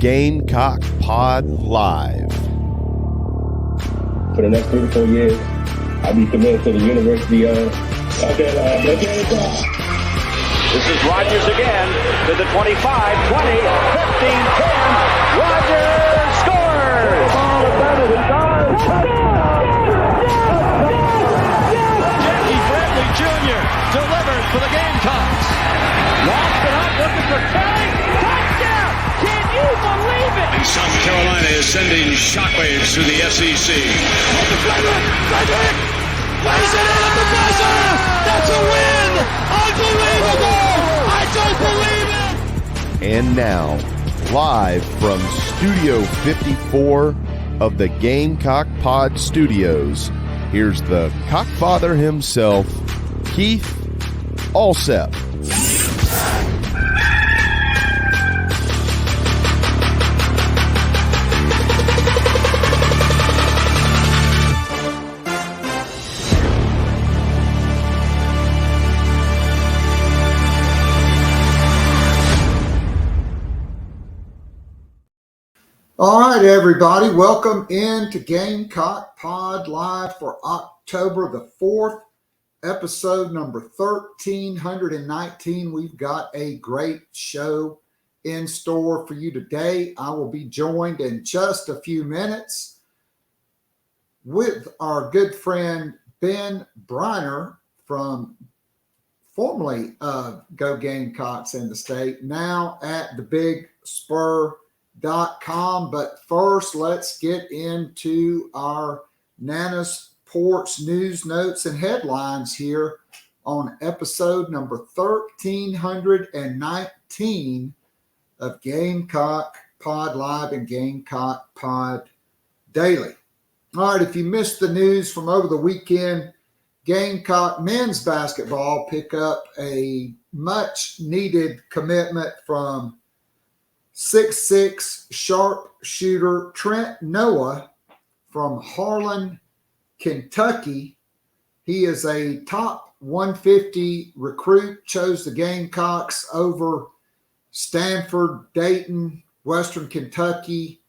Gamecock Pod Live. For the next 3 to 4 years, I'll be committed to the University of Gamecock. This is Rodgers again to the 25, 20, 15, 10. Rodgers scores! Jackie Bradley Jr. delivers for the Gamecocks. Lost it up, looking for Kelly. Touchdown! Can you believe it? And South Carolina is sending shockwaves through the SEC. Frederick lays it in at the buzzer. That's a win! Unbelievable! I don't believe it! And now, live from Studio 54 of the Gamecock Pod Studios, here's the cockfather himself, Keith Alsep. All right, everybody, welcome into Gamecock Pod Live for October the 4th, episode number 1319. We've got a great show in store for you today. I will be joined in just a few minutes with our good friend Ben Breiner from formerly Go Gamecocks in the state, now at the Big Spur.com. But first, let's get into our Nana's Porch news, notes, and headlines here on episode number 1319 of Gamecock Pod Live and Gamecock Pod Daily. All right, if you missed the news from over the weekend, Gamecock men's basketball pick up a much-needed commitment from 6'6" sharpshooter Trent Noah from Harlan, Kentucky. He is a top 150 recruit, chose the Gamecocks over Stanford, Dayton, Western Kentucky,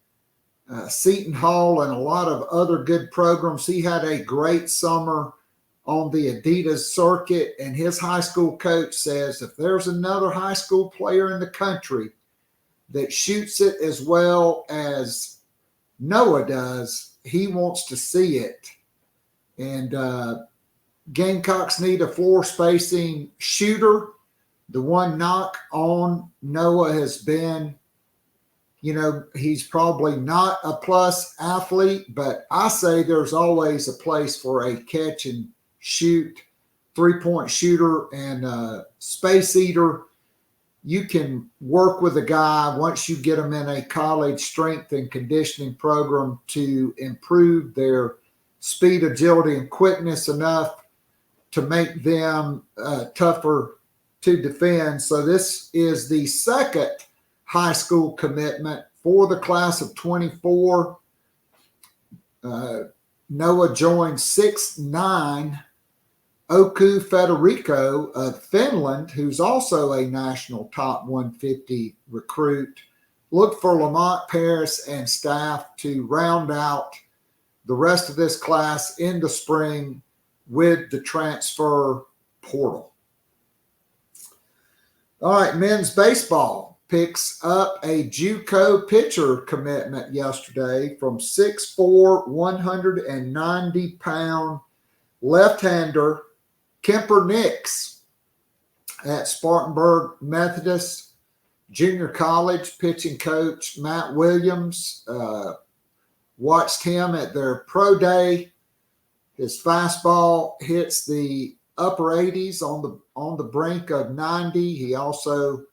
Seton Hall, and a lot of other good programs. He had a great summer on the Adidas circuit, and his high school coach says if there's another high school player in the country that shoots it as well as Noah does, he wants to see it. And Gamecocks need a floor spacing shooter. The one knock on Noah has been, he's probably not a plus athlete, but I say there's always a place for a catch and shoot, three-point shooter and space eater. You can work with a guy once you get them in a college strength and conditioning program to improve their speed, agility, and quickness enough to make them tougher to defend. So this is the second high school commitment for the class of 24. Noah joined 6'9" Oku Federico of Finland, who's also a national top 150 recruit. Look for Lamont Paris and staff to round out the rest of this class in the spring with the transfer portal. All right, men's baseball picks up a JUCO pitcher commitment yesterday from 6'4", 190-pound left-hander Kemper Nix at Spartanburg Methodist Junior College. Pitching coach Matt Williams watched him at their pro day. His fastball hits the upper 80s on the brink of 90. He also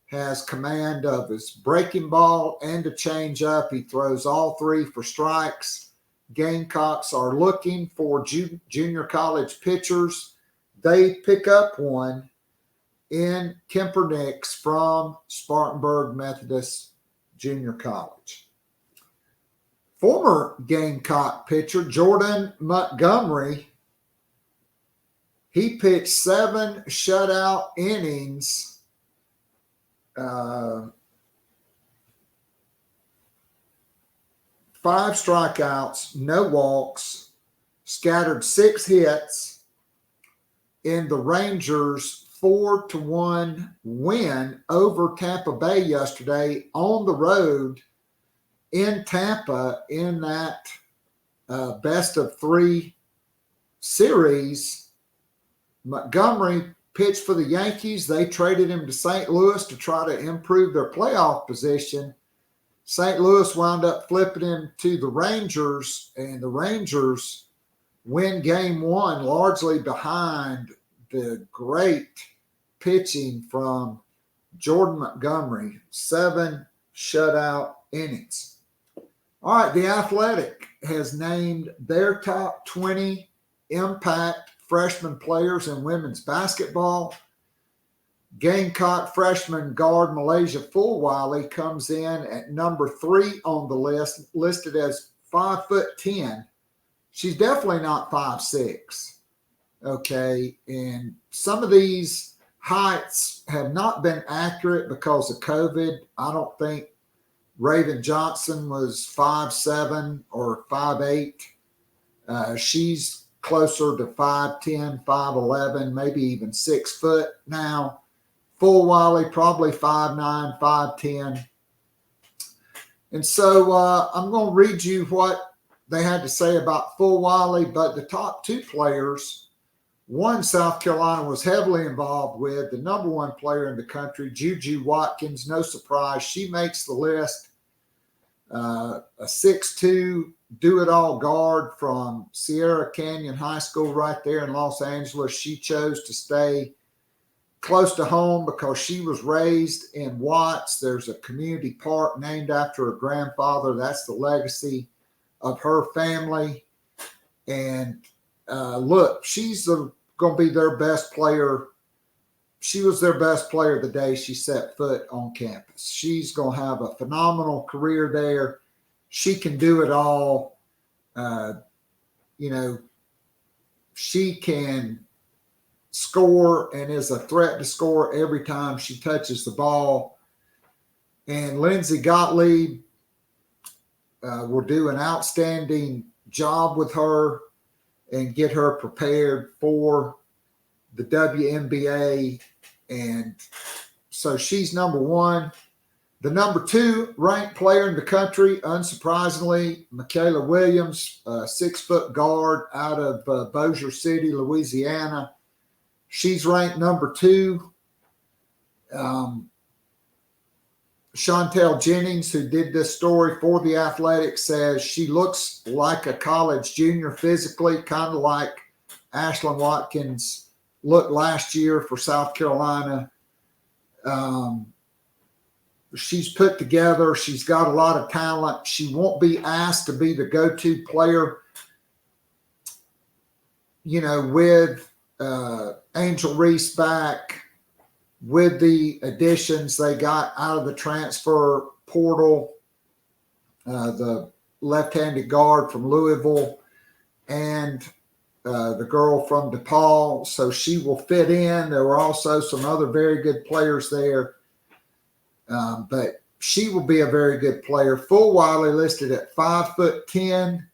has command of his breaking ball and a changeup. He throws all three for strikes. Gamecocks are looking for junior college pitchers. They pick up one in Kemper Nix from Spartanburg Methodist Junior College. Former Gamecock pitcher Jordan Montgomery, he pitched 7 shutout innings 5 strikeouts, no walks, scattered 6 hits in the Rangers' 4-1 win over Tampa Bay yesterday on the road in Tampa in that best of 3 series. Montgomery pitched for the Yankees. They traded him to St. Louis to try to improve their playoff position. St. Louis wound up flipping him to the Rangers, and the Rangers win game 1 largely behind the great pitching from Jordan Montgomery, 7 shutout innings. All right, The Athletic has named their top 20 impact freshman players in women's basketball. Gamecock freshman guard Malaysia Fulwiley comes in at number 3 on the list, listed as 5'10". She's definitely not 5'6". Okay, and some of these heights have not been accurate because of COVID. I don't think Raven Johnson was 5'7" or 5'8". She's closer to 5'10", 5'11", maybe even 6 foot now. Fulwiley probably 5'9", 5'10". And so I'm going to read you what they had to say about Fulwiley, but the top 2 players, one South Carolina was heavily involved with, the number 1 player in the country, Juju Watkins. No surprise, she makes the list. A 6'2", do-it-all guard from Sierra Canyon High School right there in Los Angeles. She chose to stay close to home because she was raised in Watts. There's a community park named after her grandfather. That's the legacy of her family. And look, she's going to be their best player. She was their best player the day she set foot on campus. She's going to have a phenomenal career there. She can do it all. She can score and is a threat to score every time she touches the ball. And Lindsey Gottlieb will do an outstanding job with her and get her prepared for the WNBA. And so she's number 1. The number 2 ranked player in the country, unsurprisingly, Michaela Williams, 6-foot guard out of Bossier City, Louisiana. She's ranked number 2. Chantel Jennings, who did this story for The Athletic, says she looks like a college junior physically, kind of like Ashlyn Watkins looked last year for South Carolina. She's put together. She's got a lot of talent. She won't be asked to be the go-to player, with Angel Reese back, with the additions they got out of the transfer portal, the left-handed guard from Louisville and the girl from DePaul. So she will fit in. There were also some other very good players there. But she will be a very good player. Fulwiley listed at 5'10".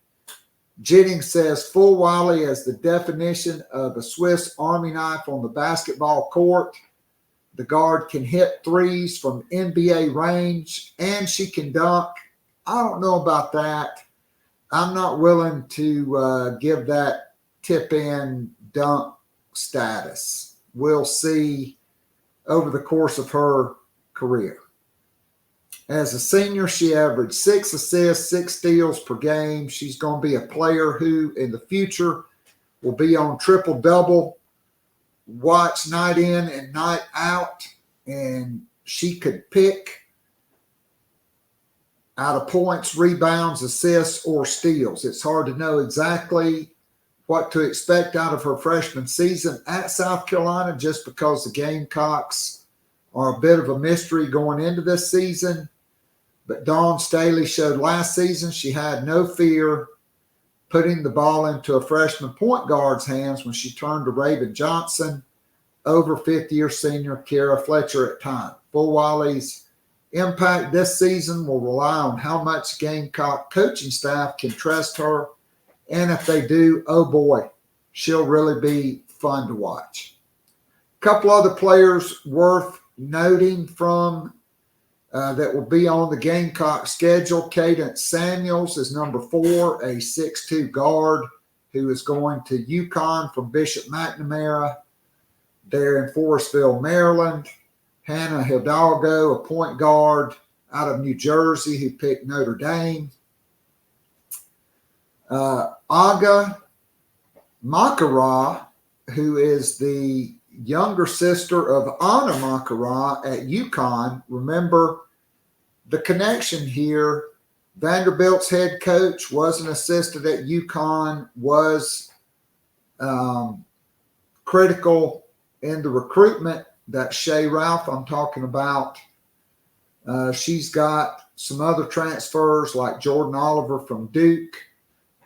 Jennings says Fulwiley is the definition of a Swiss Army knife on the basketball court. The guard can hit threes from NBA range, and she can dunk. I don't know about that. I'm not willing to give that tip-in dunk status. We'll see over the course of her career. As a senior, she averaged 6 assists, 6 steals per game. She's going to be a player who, in the future, will be on triple-double watch night in and night out. And she could pick out of points, rebounds, assists, or steals. It's hard to know exactly what to expect out of her freshman season at South Carolina just because the Gamecocks are a bit of a mystery going into this season. But Dawn Staley showed last season she had no fear putting the ball into a freshman point guard's hands when she turned to Raven Johnson over fifth-year senior Kara Fletcher at time. Fulwiley's impact this season will rely on how much Gamecock coaching staff can trust her. And if they do, oh boy, she'll really be fun to watch. A couple other players worth noting from that will be on the Gamecock schedule. Cadence Samuels is number 4, a 6'2 guard who is going to UConn from Bishop McNamara there in Forestville, Maryland. Hannah Hidalgo, a point guard out of New Jersey who picked Notre Dame. Aga Makara, who is the younger sister of Anna Makara at UConn. Remember the connection here. Vanderbilt's head coach was an assistant at UConn, was critical in the recruitment. That Shay Ralph I'm talking about. She's got some other transfers like Jordan Oliver from Duke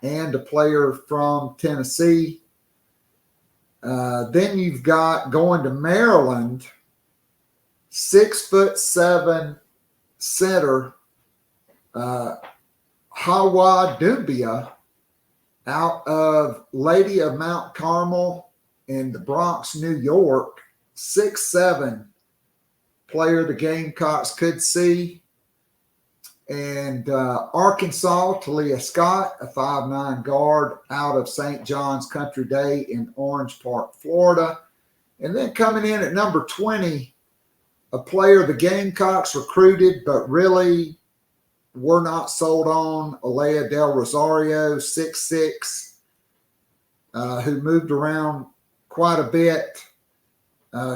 and a player from Tennessee. Then you've got going to Maryland, 6'7" center, Hawa Dubia out of Lady of Mount Carmel in the Bronx, New York. 6'7" player the Gamecocks could see. And Arkansas, Talia Scott, a 5'9" guard out of St. John's Country Day in Orange Park, Florida. And then coming in at number 20, a player the Gamecocks recruited but really were not sold on, Alea Del Rosario, 6'6", who moved around quite a bit.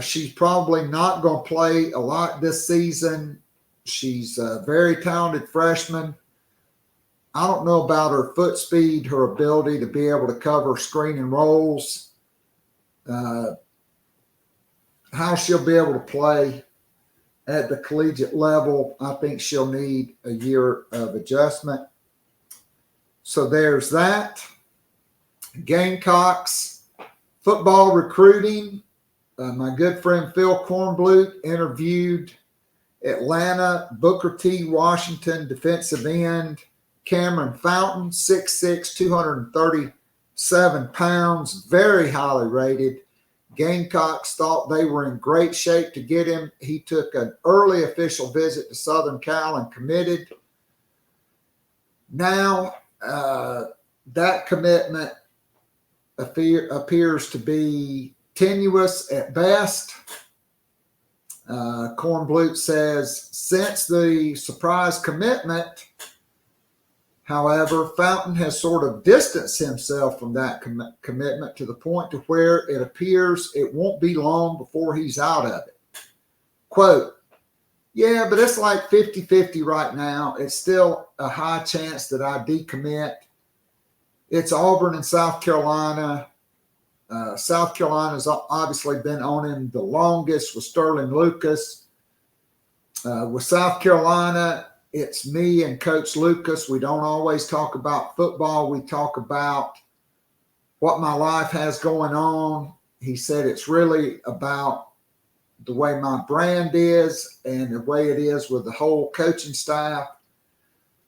She's probably not going to play a lot this season. She's a very talented freshman. I don't know about her foot speed, her ability to be able to cover screen and rolls, how she'll be able to play at the collegiate level. I think she'll need a year of adjustment. So there's that. Gamecocks football recruiting. My good friend Phil Kornblut interviewed Atlanta Booker T. Washington defensive end Cameron Fountain, 6'6", 237 pounds, very highly rated. Gamecocks thought they were in great shape to get him. He took an early official visit to Southern Cal and committed. Now, that commitment appears to be tenuous at best. Kornblut says, since the surprise commitment, however, Fountain has sort of distanced himself from that commitment to the point to where it appears it won't be long before he's out of it. Quote, yeah, but it's like 50-50 right now. It's still a high chance that I decommit. It's Auburn and South Carolina. South Carolina's obviously been on him the longest with Sterling Lucas. With South Carolina, it's me and Coach Lucas. We don't always talk about football. We talk about what my life has going on. He said it's really about the way my brand is and the way it is with the whole coaching staff.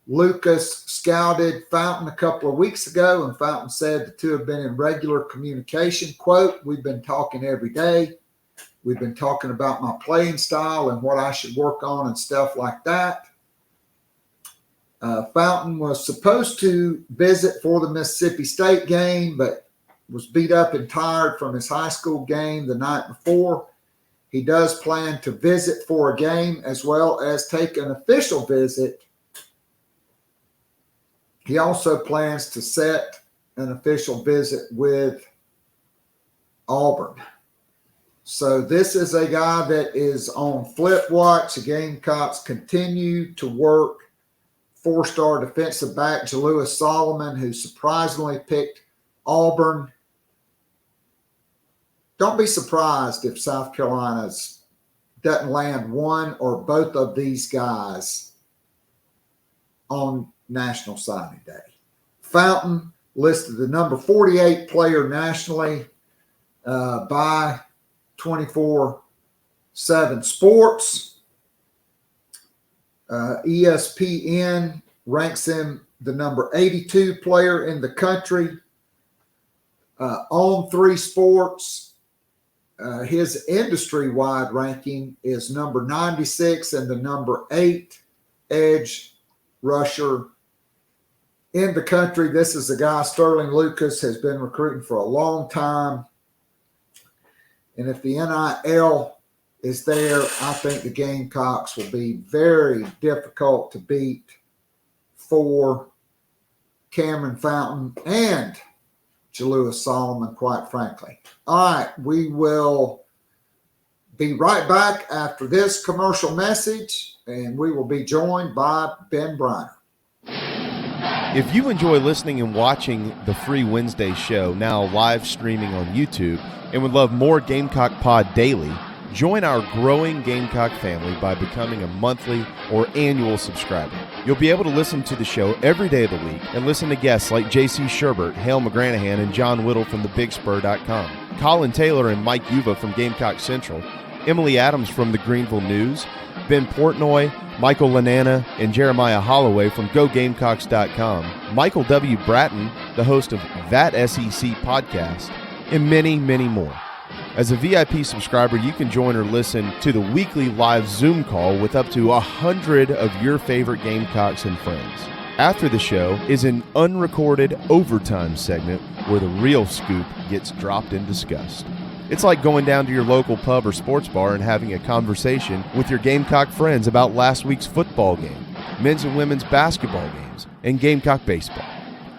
Lucas scouted Fountain a couple of weeks ago, and Fountain said the two have been in regular communication. Quote, we've been talking every day. We've been talking about my playing style and what I should work on and stuff like that. Fountain was supposed to visit for the Mississippi State game, but was beat up and tired from his high school game the night before. He does plan to visit for a game as well as take an official visit. He also plans to set an official visit with Auburn. So this is a guy that is on flip watch. The Gamecocks continue to work four-star defensive back Jalewis Solomon, who surprisingly picked Auburn. Don't be surprised if South Carolina doesn't land one or both of these guys on National Signing Day. Fountain listed the number 48 player nationally by 24/7 Sports. ESPN ranks him the number 82 player in the country. On 3 Sports, his industry-wide ranking is number 96 and the number 8 edge rusher in the country. This is a guy, Sterling Lucas, has been recruiting for a long time. And if the NIL is there, I think the Gamecocks will be very difficult to beat for Cameron Fountain and Jalewis Solomon, quite frankly. All right, we will be right back after this commercial message, and we will be joined by Ben Breiner. If you enjoy listening and watching the free Wednesday show, now live streaming on YouTube, and would love more Gamecock Pod daily, join our growing Gamecock family by becoming a monthly or annual subscriber. You'll be able to listen to the show every day of the week and listen to guests like J.C. Sherbert, Hale McGranahan, and John Whittle from thebigspur.com, Colin Taylor and Mike Uva from Gamecock Central, Emily Adams from the Greenville News, Ben Portnoy, Michael Lanana, and Jeremiah Holloway from GoGamecocks.com, Michael W. Bratton, the host of That SEC podcast, and many, many more. As a VIP subscriber, you can join or listen to the weekly live Zoom call with up to 100 of your favorite Gamecocks and friends. After the show is an unrecorded overtime segment where the real scoop gets dropped and discussed. It's like going down to your local pub or sports bar and having a conversation with your Gamecock friends about last week's football game, men's and women's basketball games, and Gamecock baseball.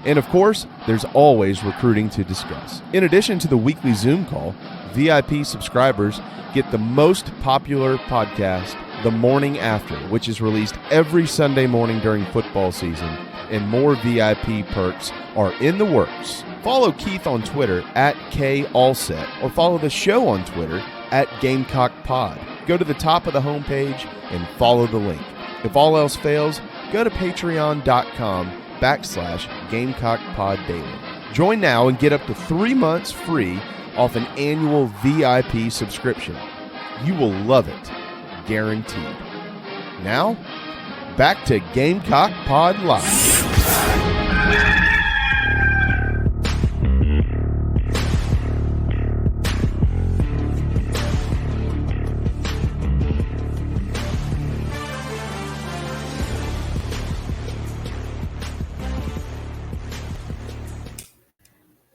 And of course, there's always recruiting to discuss. In addition to the weekly Zoom call, VIP subscribers get the most popular podcast, The Morning After, which is released every Sunday morning during football season, and more VIP perks are in the works. Follow Keith on Twitter at KAllset, or follow the show on Twitter at GamecockPod. Go to the top of the homepage and follow the link. If all else fails, go to patreon.com/GamecockPod Daily. Join now and get up to 3 months free off an annual VIP subscription. You will love it, guaranteed. Now, back to Gamecock Pod Live.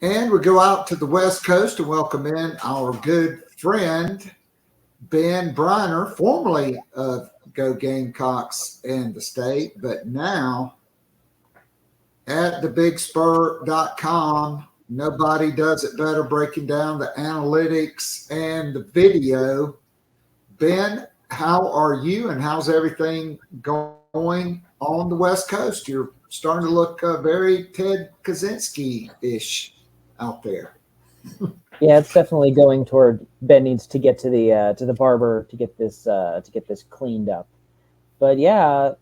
And we go out to the West Coast to welcome in our good friend, Ben Breiner, formerly of Go Gamecocks and the State, but now at thebigspur.com. Nobody does it better breaking down the analytics and the video. Ben, how are you and how's everything going on the West Coast? You're starting to look very Ted Kaczynski-ish out there. Yeah, it's definitely going toward Ben needs to get to the barber to get this cleaned up. But yeah,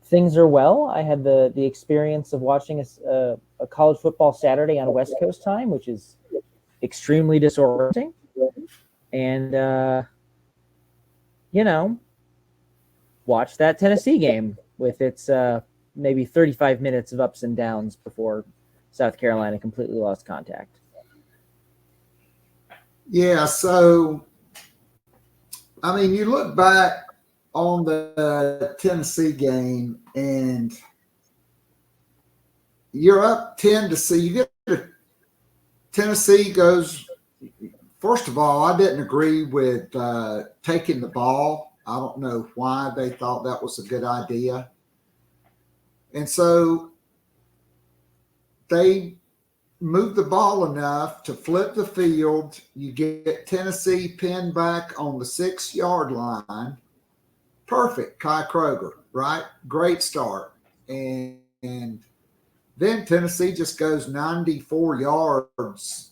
things are well. I had the experience of watching a college football Saturday on West Coast time, which is extremely disorienting. And watch that Tennessee game with its maybe 35 minutes of ups and downs before South Carolina completely lost contact. Yeah, so, I mean, you look back on the Tennessee game and you're up 10-0. You get Tennessee goes, first of all, I didn't agree with taking the ball. I don't know why they thought that was a good idea. And so they moved the ball enough to flip the field. You get Tennessee pinned back on the 6-yard line. Perfect, Kai Kroger, right? Great start. And then Tennessee just goes 94 yards.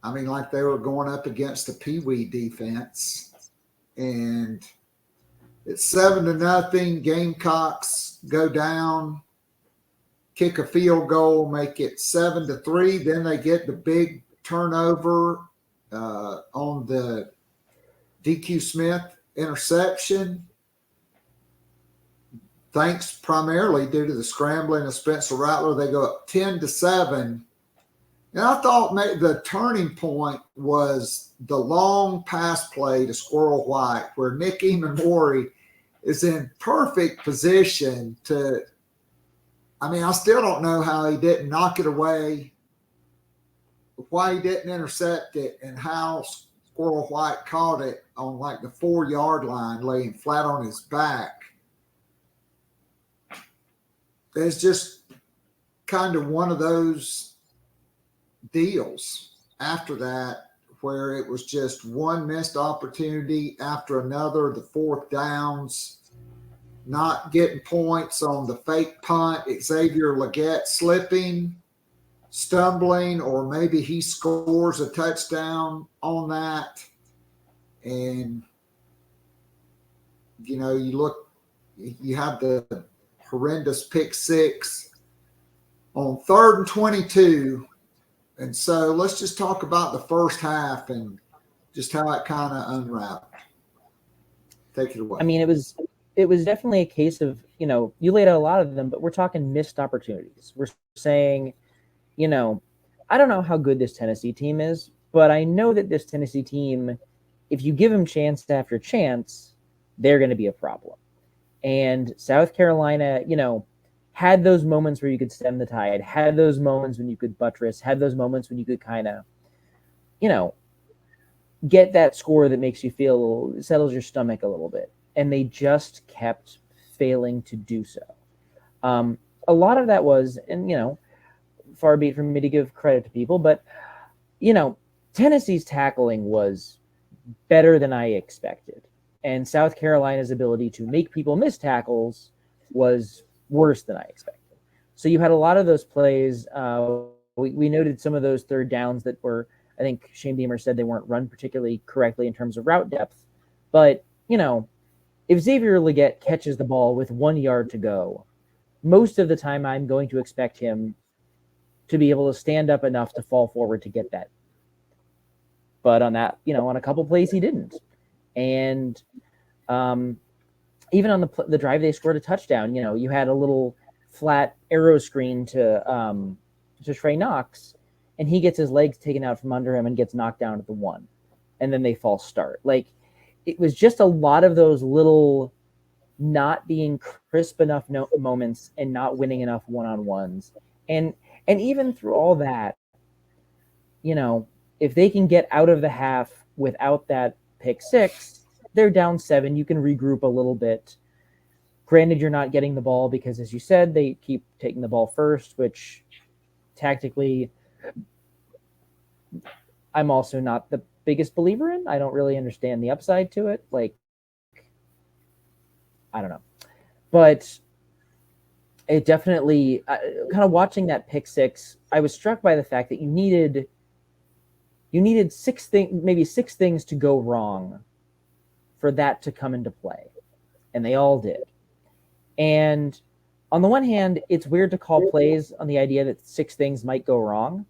I mean, like they were going up against a Pee-wee defense. And it's 7-0. Gamecocks go down, kick a field goal, make it 7-3. Then they get the big turnover on the DQ Smith interception. thanks primarily due to the scrambling of Spencer Rattler, they go up 10-7. And I thought the turning point was the long pass play to Squirrel White, where Nick Imamori is in perfect position to – I mean, I still don't know how he didn't knock it away, why he didn't intercept it, and how Squirrel White caught it on like the 4-yard line, laying flat on his back. It's just kind of one of those deals after that where it was just one missed opportunity after another, the fourth downs, not getting points on the fake punt, Xavier Legette slipping, stumbling, or maybe he scores a touchdown on that. And, you know, you have the horrendous pick six on 3rd and 22. And so let's just talk about the first half and just how it kind of unwrapped. Take it away. I mean, it was definitely a case of, you know, you laid out a lot of them, but we're talking missed opportunities. We're saying, you know, I don't know how good this Tennessee team is, but I know that this Tennessee team, if you give them chance after chance, they're going to be a problem. And South Carolina, you know, had those moments where you could stem the tide, had those moments when you could buttress, had those moments when you could kind of, you know, get that score that makes you feel, settles your stomach a little bit. And they just kept failing to do so. A lot of that was, and, you know, far be it from me to give credit to people, but, you know, Tennessee's tackling was better than I expected. And South Carolina's ability to make people miss tackles was worse than I expected. So you had a lot of those plays. We noted some of those third downs that were, I think Shane Beamer said they weren't run particularly correctly in terms of route depth. But, you know, if Xavier Legette catches the ball with 1 yard to go, most of the time I'm going to expect him to be able to stand up enough to fall forward to get that. But on that, you know, on a couple plays, he didn't. And even on the drive they scored a touchdown, you know, you had a little flat arrow screen to Trey Knox, and he gets his legs taken out from under him and gets knocked down at the 1. And then they false start. Like, it was just a lot of those little not being crisp enough moments and not winning enough one-on-ones. And even through all that, you know, if they can get out of the half without that pick six, they're down 7. You can regroup a little bit. Granted, you're not getting the ball because, as you said, they keep taking the ball first, which tactically I'm also not the biggest believer in. I don't really understand the upside to it. Like, I don't know. But it definitely, kind of watching that pick six, I was struck by the fact that you needed 6 things to go wrong for that to come into play. And they all did. And on the one hand, it's weird to call plays on the idea that 6 things might go wrong.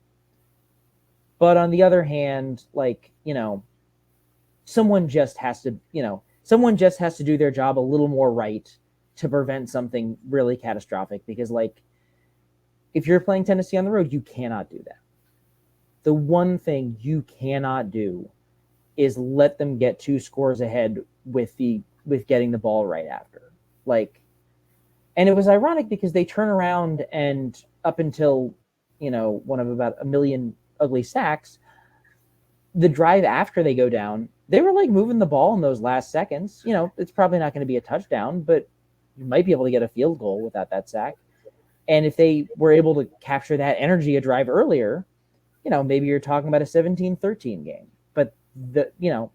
But on the other hand, like, you know, someone just has to do their job a little more right to prevent something really catastrophic. Because, like, if you're playing Tennessee on the road, you cannot do that. The one thing you cannot do is let them get 2 scores ahead with getting the ball right after. Like, and it was ironic because they turn around and up until, you know, one of about 1 million ugly sacks, the drive after they go down, they were like moving the ball in those last seconds. You know, it's probably not going to be a touchdown, but you might be able to get a field goal without that sack. And if they were able to capture that energy a drive earlier, you know, maybe you're talking about a 17-13 game. But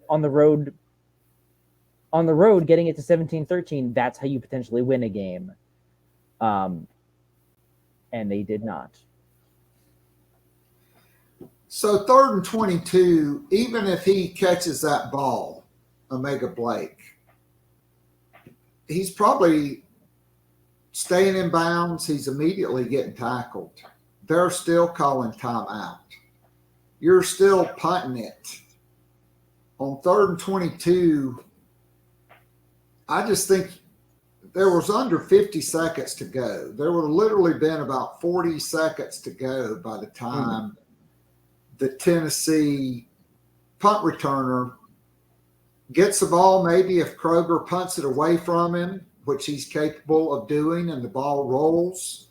on the road getting it to 17-13, that's how you potentially win a game. And they did not. So 3rd and 22, even if he catches that ball, Omega Blake, he's probably staying in bounds. He's immediately getting tackled. They're still calling timeout. You're still punting it. On 3rd and 22, I just think there was under 50 seconds to go. There would have literally been about 40 seconds to go by the time the Tennessee punt returner gets the ball. Maybe if Kroger punts it away from him, which he's capable of doing, and the ball rolls,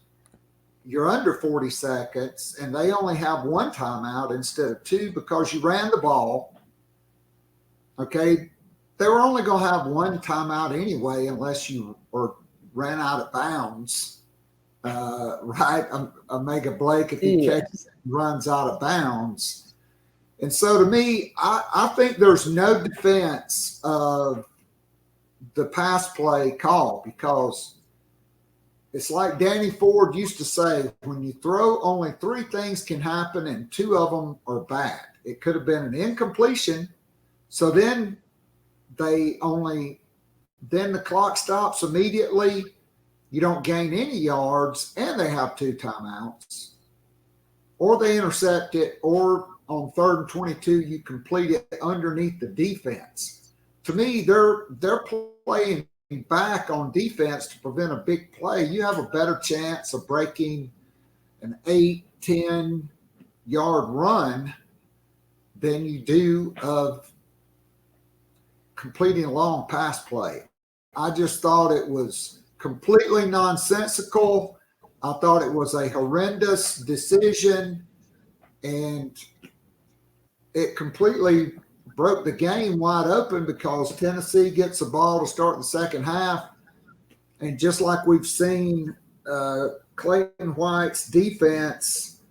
you're under 40 seconds, and they only have one timeout instead of two because you ran the ball. Okay, they were only going to have one timeout anyway unless you ran out of bounds, right? Omega Blake, if he catches it, runs out of bounds. And so to me, I think there's no defense of the pass play call, because it's like Danny Ford used to say, when you throw, only three things can happen and two of them are bad. It could have been an incompletion. So then the clock stops immediately. You don't gain any yards, and they have two timeouts. Or they intercept it, or on 3rd and 22, you complete it underneath the defense. To me, they're playing back on defense to prevent a big play. You have a better chance of breaking an 8-10 yard run than you do of completing a long pass play. I just thought it was completely nonsensical. I thought it was a horrendous decision, and it completely broke the game wide open because Tennessee gets the ball to start the second half. And just like we've seen Clayton White's defense,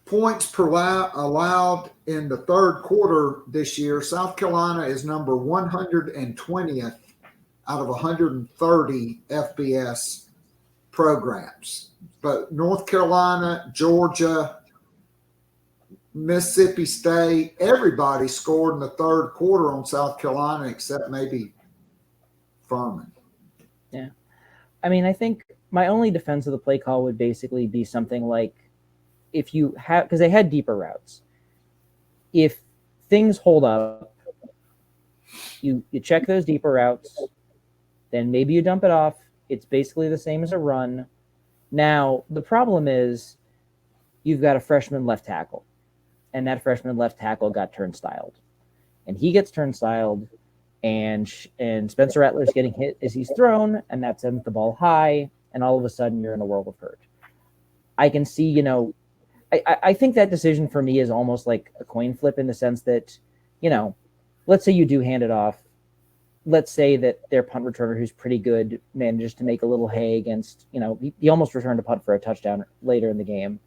points per allowed in the third quarter this year, South Carolina is number 120th out of 130 FBS programs. But North Carolina, Georgia, Mississippi State, everybody scored in the third quarter on South Carolina except maybe Furman. Yeah. I mean, I think my only defense of the play call would basically be something like, if you have, because they had deeper routes. If things hold up, you check those deeper routes, then maybe you dump it off. It's basically the same as a run. Now, the problem is you've got a freshman left tackle, and that freshman left tackle got turnstiled. And he gets turnstiled, and Spencer Rattler's getting hit as he's thrown, and that sends the ball high, and all of a sudden you're in a world of hurt. I can see, I think that decision for me is almost like a coin flip, in the sense that, let's say you do hand it off. Let's say that their punt returner, who's pretty good, manages to make a little hay against, he almost returned a punt for a touchdown later in the game.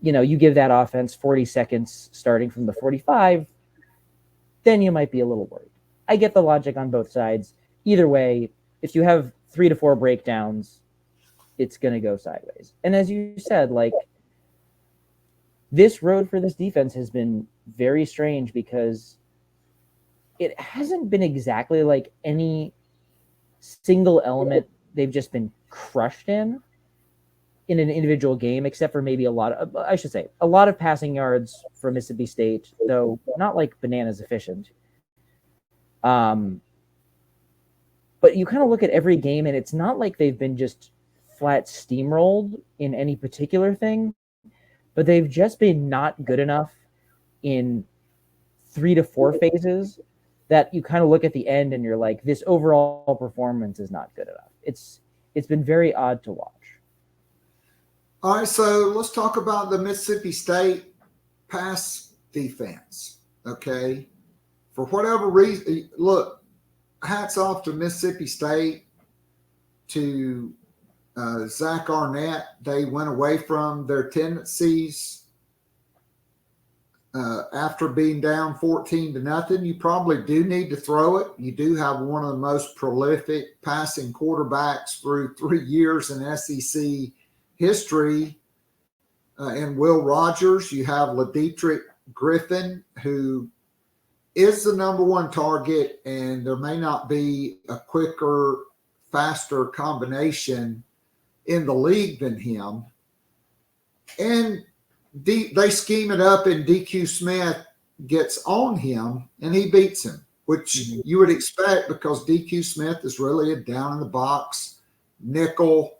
You give that offense 40 seconds starting from the 45, then you might be a little worried. I get the logic on both sides. Either way, if you have 3 to 4 breakdowns, it's going to go sideways. And as you said, this road for this defense has been very strange, because it hasn't been exactly like any single element they've just been crushed in an individual game, except for maybe a lot of passing yards for Mississippi State, though not like bananas efficient. But you kind of look at every game, and it's not like they've been just flat steamrolled in any particular thing, but they've just been not good enough in 3 to 4 phases that you kind of look at the end and you're like, this overall performance is not good enough. It's been very odd to watch. All right, so let's talk about the Mississippi State pass defense, okay? For whatever reason, look, hats off to Mississippi State, to Zach Arnett. They went away from their tendencies after being down 14-0. You probably do need to throw it. You do have one of the most prolific passing quarterbacks through 3 years in SEC history in Will Rogers. You have LaDetrick Griffin, who is the number one target, and there may not be a quicker, faster combination in the league than him. And they scheme it up, and DQ Smith gets on him, and he beats him. which you would expect because DQ Smith is really a down in the box nickel,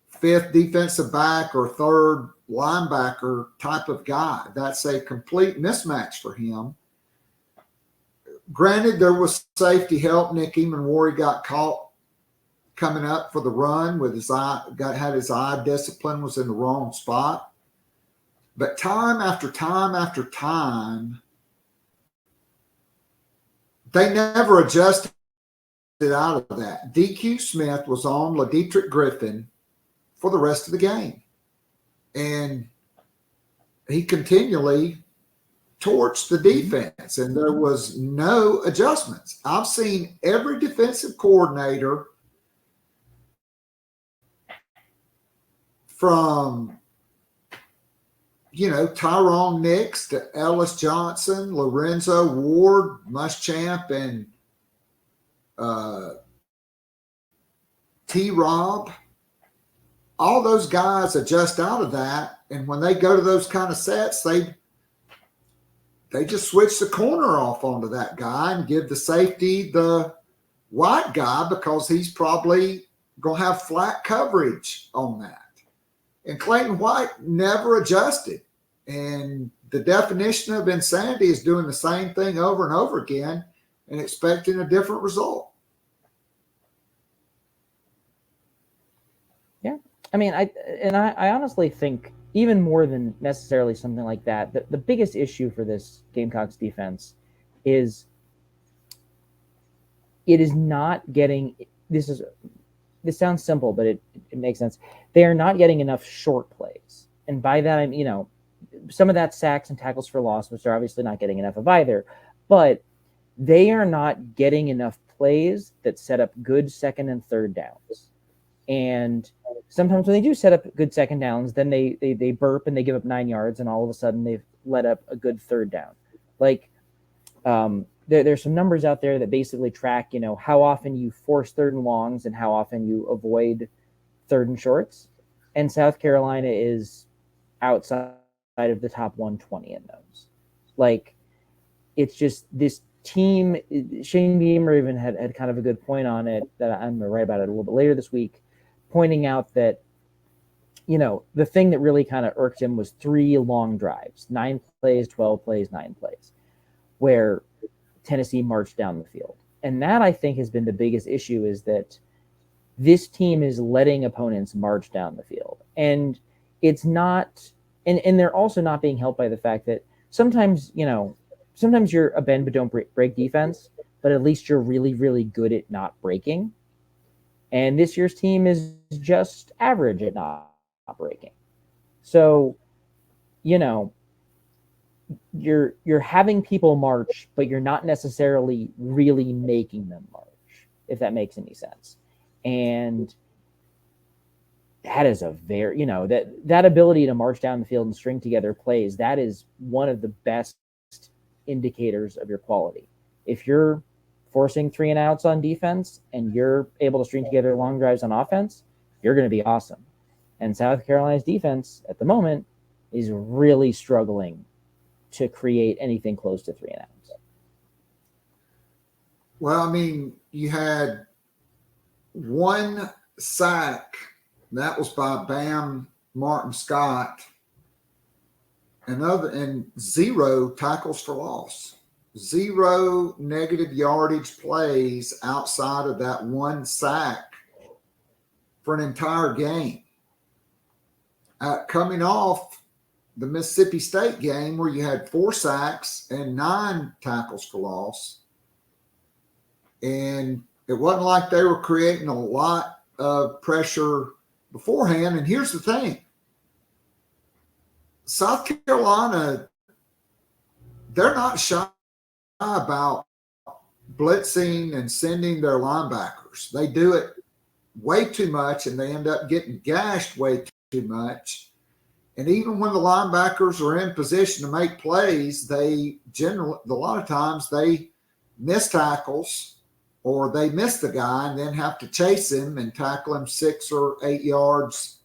fifth defensive back or third linebacker type of guy. That's a complete mismatch for him. Granted, there was safety help. Nick Eamon-Wari got caught coming up for the run with his eye, had his eye discipline, was in the wrong spot. But time after time after time, they never adjusted out of that. DQ Smith was on LaDietrich Griffin for the rest of the game. And he continually torched the defense, and there was no adjustments. I've seen every defensive coordinator from, Tyrone Nix to Ellis Johnson, Lorenzo Ward, Muschamp, and T-Rob. All those guys adjust out of that, and when they go to those kind of sets, they just switch the corner off onto that guy and give the safety the wide guy because he's probably going to have flat coverage on that. And Clayton White never adjusted. And the definition of insanity is doing the same thing over and over again and expecting a different result. Yeah. I mean, I honestly think even more than necessarily something like that, the biggest issue for this Gamecocks defense is it is not getting – this sounds simple, but it makes sense. They are not getting enough short plays. And by that, I'm, some of that sacks and tackles for loss, which they're obviously not getting enough of either. But they are not getting enough plays that set up good second and third downs. And sometimes when they do set up good second downs, then they burp and they give up 9 yards, and all of a sudden they've let up a good third down. Like there's some numbers out there that basically track, how often you force third and longs and how often you avoid third and shorts. And South Carolina is outside of the top 120 in those. Like, it's just this team. Shane Beamer even had kind of a good point on it that I'm going to write about it a little bit later this week, pointing out that, the thing that really kind of irked him was 3 long drives, 9 plays, 12 plays, 9 plays, where Tennessee marched down the field. And that, I think, has been the biggest issue, is that this team is letting opponents march down the field. And it's not, and they're also not being helped by the fact that sometimes you're a bend but don't break defense, but at least you're really, really good at not breaking. And this year's team is just average at not breaking. So, you're having people march, but you're not necessarily really making them march, if that makes any sense. And that is a very, that ability to march down the field and string together plays, that is one of the best indicators of your quality. If you're forcing 3 and outs on defense and you're able to string together long drives on offense, you're going to be awesome. And South Carolina's defense at the moment is really struggling to create anything close to 3 and outs. Well, I mean, you had 1 sack, that was by Bam Martin Scott, and 0 tackles for loss. 0 negative yardage plays outside of that 1 sack for an entire game. Coming off the Mississippi State game where you had 4 sacks and 9 tackles for loss. And it wasn't like they were creating a lot of pressure beforehand. And here's the thing. South Carolina, they're not shy about blitzing and sending their linebackers. They do it way too much, and they end up getting gashed way too much. And even when the linebackers are in position to make plays, a lot of times they miss tackles, or they miss the guy and then have to chase him and tackle him 6 or 8 yards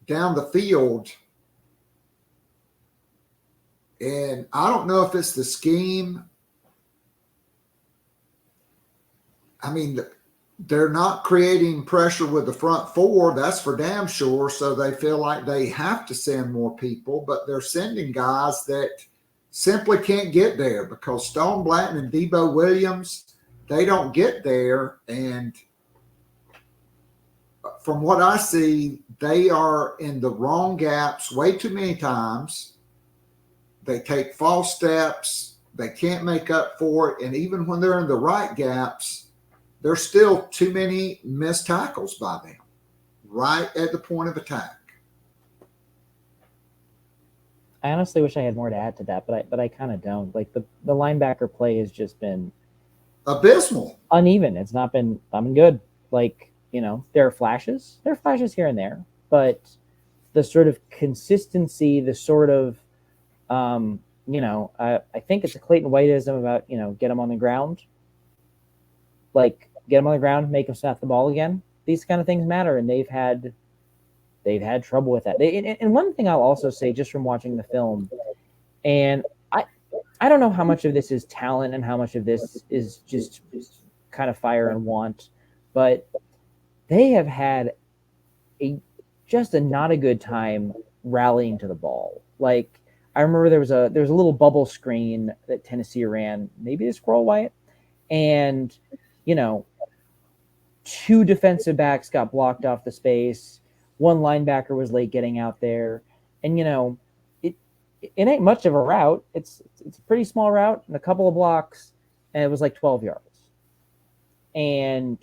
down the field. And I don't know if it's the scheme I mean, they're not creating pressure with the front four. That's for damn sure. So they feel like they have to send more people, but they're sending guys that simply can't get there because Stone Blanton and Debo Williams, they don't get there. And from what I see, they are in the wrong gaps way too many times. They take false steps. They can't make up for it. And even when they're in the right gaps, there's still too many missed tackles by them right at the point of attack. I honestly wish I had more to add to that, but I kind of don't. Like the linebacker play has just been abysmal, uneven. It's not been good. Like, you know, there are flashes here and there, but the sort of consistency, the sort of you know, I think it's a Clayton Whiteism about, you know, get them on the ground. Like, get them on the ground, make them snap the ball again. These kind of things matter, and they've had trouble with that. And one thing I'll also say, just from watching the film, and I don't know how much of this is talent and how much of this is just kind of fire and want, but they have had just not a good time rallying to the ball. Like, I remember there was a little bubble screen that Tennessee ran, maybe the Squirrel White, and, you know, 2 defensive backs got blocked off the space. 1 linebacker was late getting out there, and, you know, it ain't much of a route. It's a pretty small route and a couple of blocks, and it was like 12 yards. And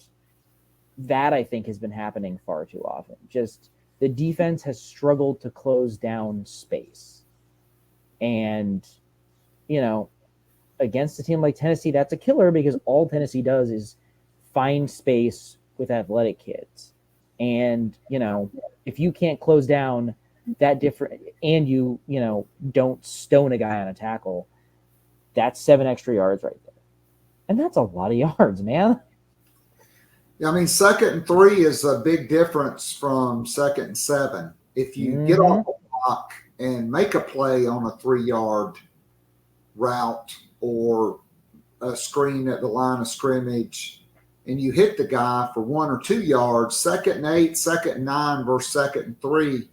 that, I think, has been happening far too often. Just the defense has struggled to close down space. And, you know, against a team like Tennessee, that's a killer because all Tennessee does is find space with athletic kids. And, you know, if you can't close down that different, and you know, don't stone a guy on a tackle, that's 7 extra yards right there. And that's a lot of yards, man. Yeah, I mean, 2nd and 3 is a big difference from 2nd and 7. If you get off the block and make a play on a 3-yard route or a screen at the line of scrimmage, and you hit the guy for 1 or 2 yards, 2nd and 8, 2nd and 9 versus 2nd and 3,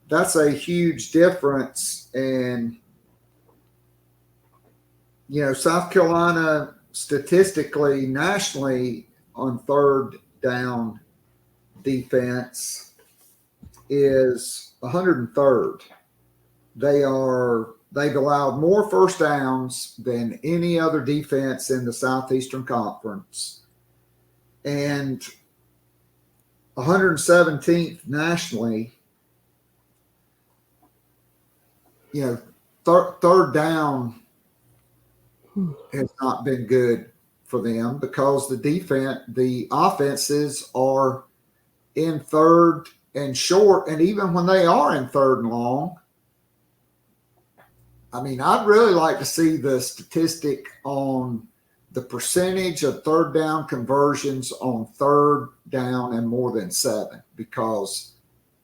that's a huge difference. And, you know, South Carolina statistically, nationally, on 3rd down defense is 103rd. They've allowed more first downs than any other defense in the Southeastern Conference, and 117th nationally. You know, third down has not been good for them because the offenses are in 3rd and short, and even when they are in 3rd and long, I mean, I'd really like to see the statistic on the percentage of 3rd down conversions on 3rd down and more than 7, because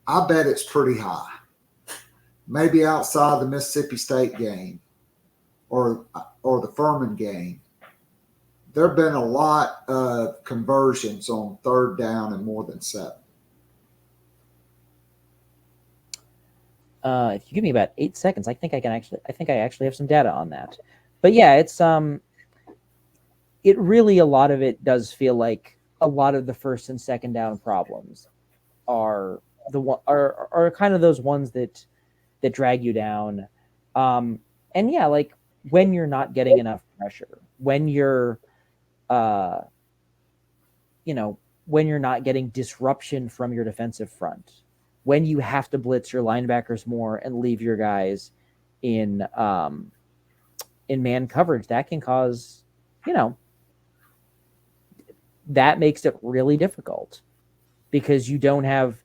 I bet it's pretty high. Maybe outside the Mississippi State game or the Furman game. There have been a lot of conversions on 3rd down and more than 7. If you give me about 8 seconds, I think I actually have some data on that. But yeah, it's it really, a lot of it does feel like a lot of the 1st and 2nd down problems are kind of those ones that drag you down. And yeah, like when you're not getting enough pressure, when you're you know, when you're not getting disruption from your defensive front, when you have to blitz your linebackers more and leave your guys in man coverage, that can cause, you know, that makes it really difficult because you don't have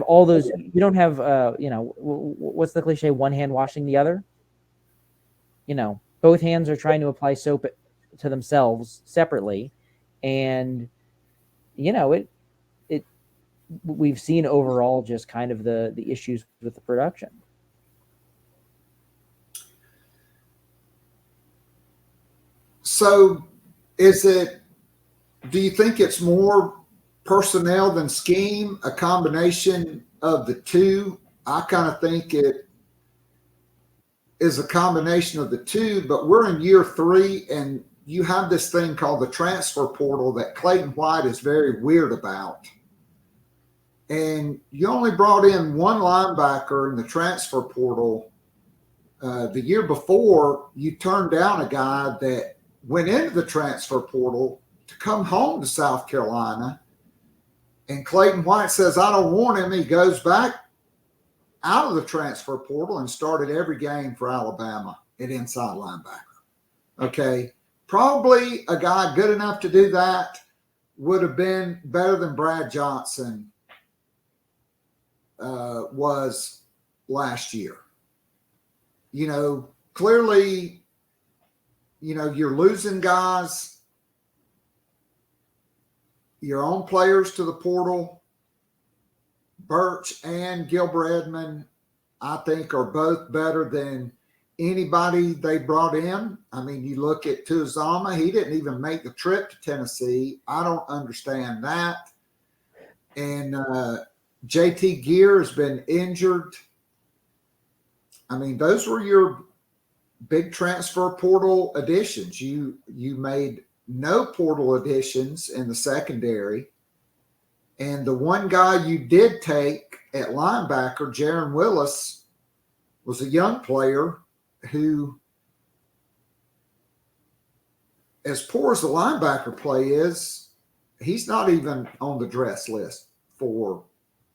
all those, you don't have you know, what's the cliche, one hand washing the other. You know, both hands are trying to apply soap to themselves separately, and you know, we've seen overall just kind of the issues with the production. So is it do you think it's more personnel than scheme, a combination of the two? I kind of think it is a combination of the two, but we're in year 3, and you have this thing called the transfer portal that Clayton White is very weird about. And you only brought in one linebacker in the transfer portal. The year before, you turned down a guy that went into the transfer portal to come home to South Carolina. And Clayton White says, I don't want him. He goes back out of the transfer portal and started every game for Alabama at inside linebacker. Okay. Probably a guy good enough to do that would have been better than Brad Johnson was last year. You know, clearly, you know, you're losing guys, your own players to the portal. Birch and Gilbert Edmond, I think, are both better than anybody they brought in. I mean, you look at Tuizama, he didn't even make the trip to Tennessee. I don't understand that. And JT Gear has been injured. I mean, those were your big transfer portal additions. You made no portal additions in the secondary. And the one guy you did take at linebacker, Jaron Willis, was a young player who, as poor as the linebacker play is, he's not even on the dress list for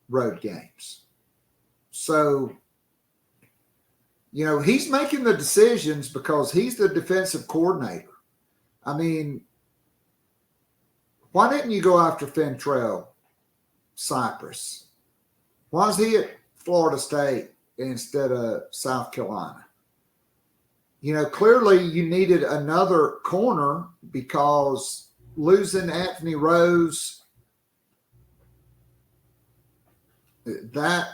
road games. So, you know, he's making the decisions because he's the defensive coordinator. I mean, why didn't you go after Fentrell Cypress? Why is he at Florida State instead of South Carolina? You know, clearly you needed another corner because losing Anthony Rose, that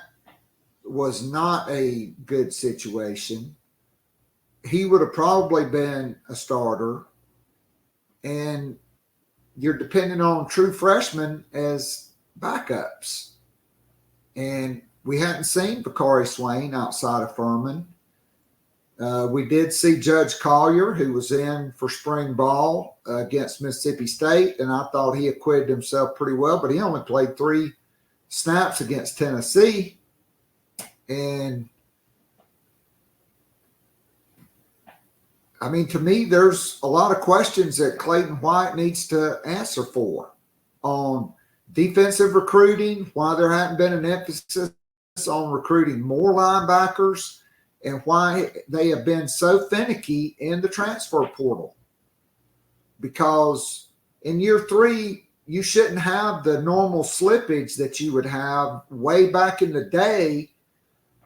was not a good situation. He would have probably been a starter, and you're depending on true freshmen as backups. And we hadn't seen Bakari Swain outside of Furman. We did see Judge Collier, who was in for spring ball against Mississippi State, and I thought he acquitted himself pretty well, but he only played 3 snaps against Tennessee. And I mean, to me, there's a lot of questions that Clayton White needs to answer for on defensive recruiting, why there hadn't been an emphasis on recruiting more linebackers, and why they have been so finicky in the transfer portal. Because in year 3, you shouldn't have the normal slippage that you would have way back in the day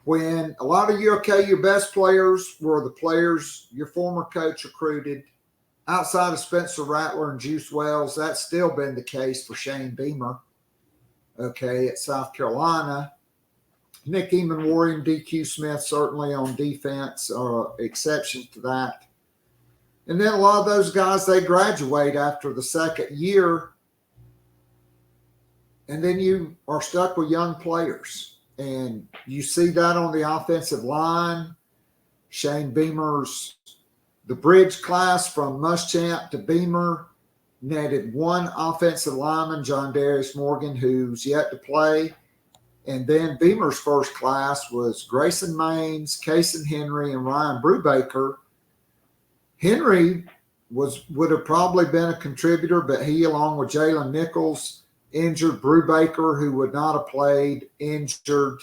when a lot of your best players were the players your former coach recruited. Outside of Spencer Rattler and Juice Wells, that's still been the case for Shane Beamer, at South Carolina. Nick Eamon-Warren, DQ Smith, certainly on defense, are exceptions to that. And then a lot of those guys, they graduate after the second year, and then you are stuck with young players. And you see that on the offensive line. Shane Beamer's, the bridge class from Muschamp to Beamer netted 1 offensive lineman, John Darius Morgan, who's yet to play. And then Beamer's first class was Grayson Maines, Cason Henry, and Ryan Brubaker. Henry would have probably been a contributor, but he, along with Jalen Nichols, injured. Brubaker, who would not have played, injured.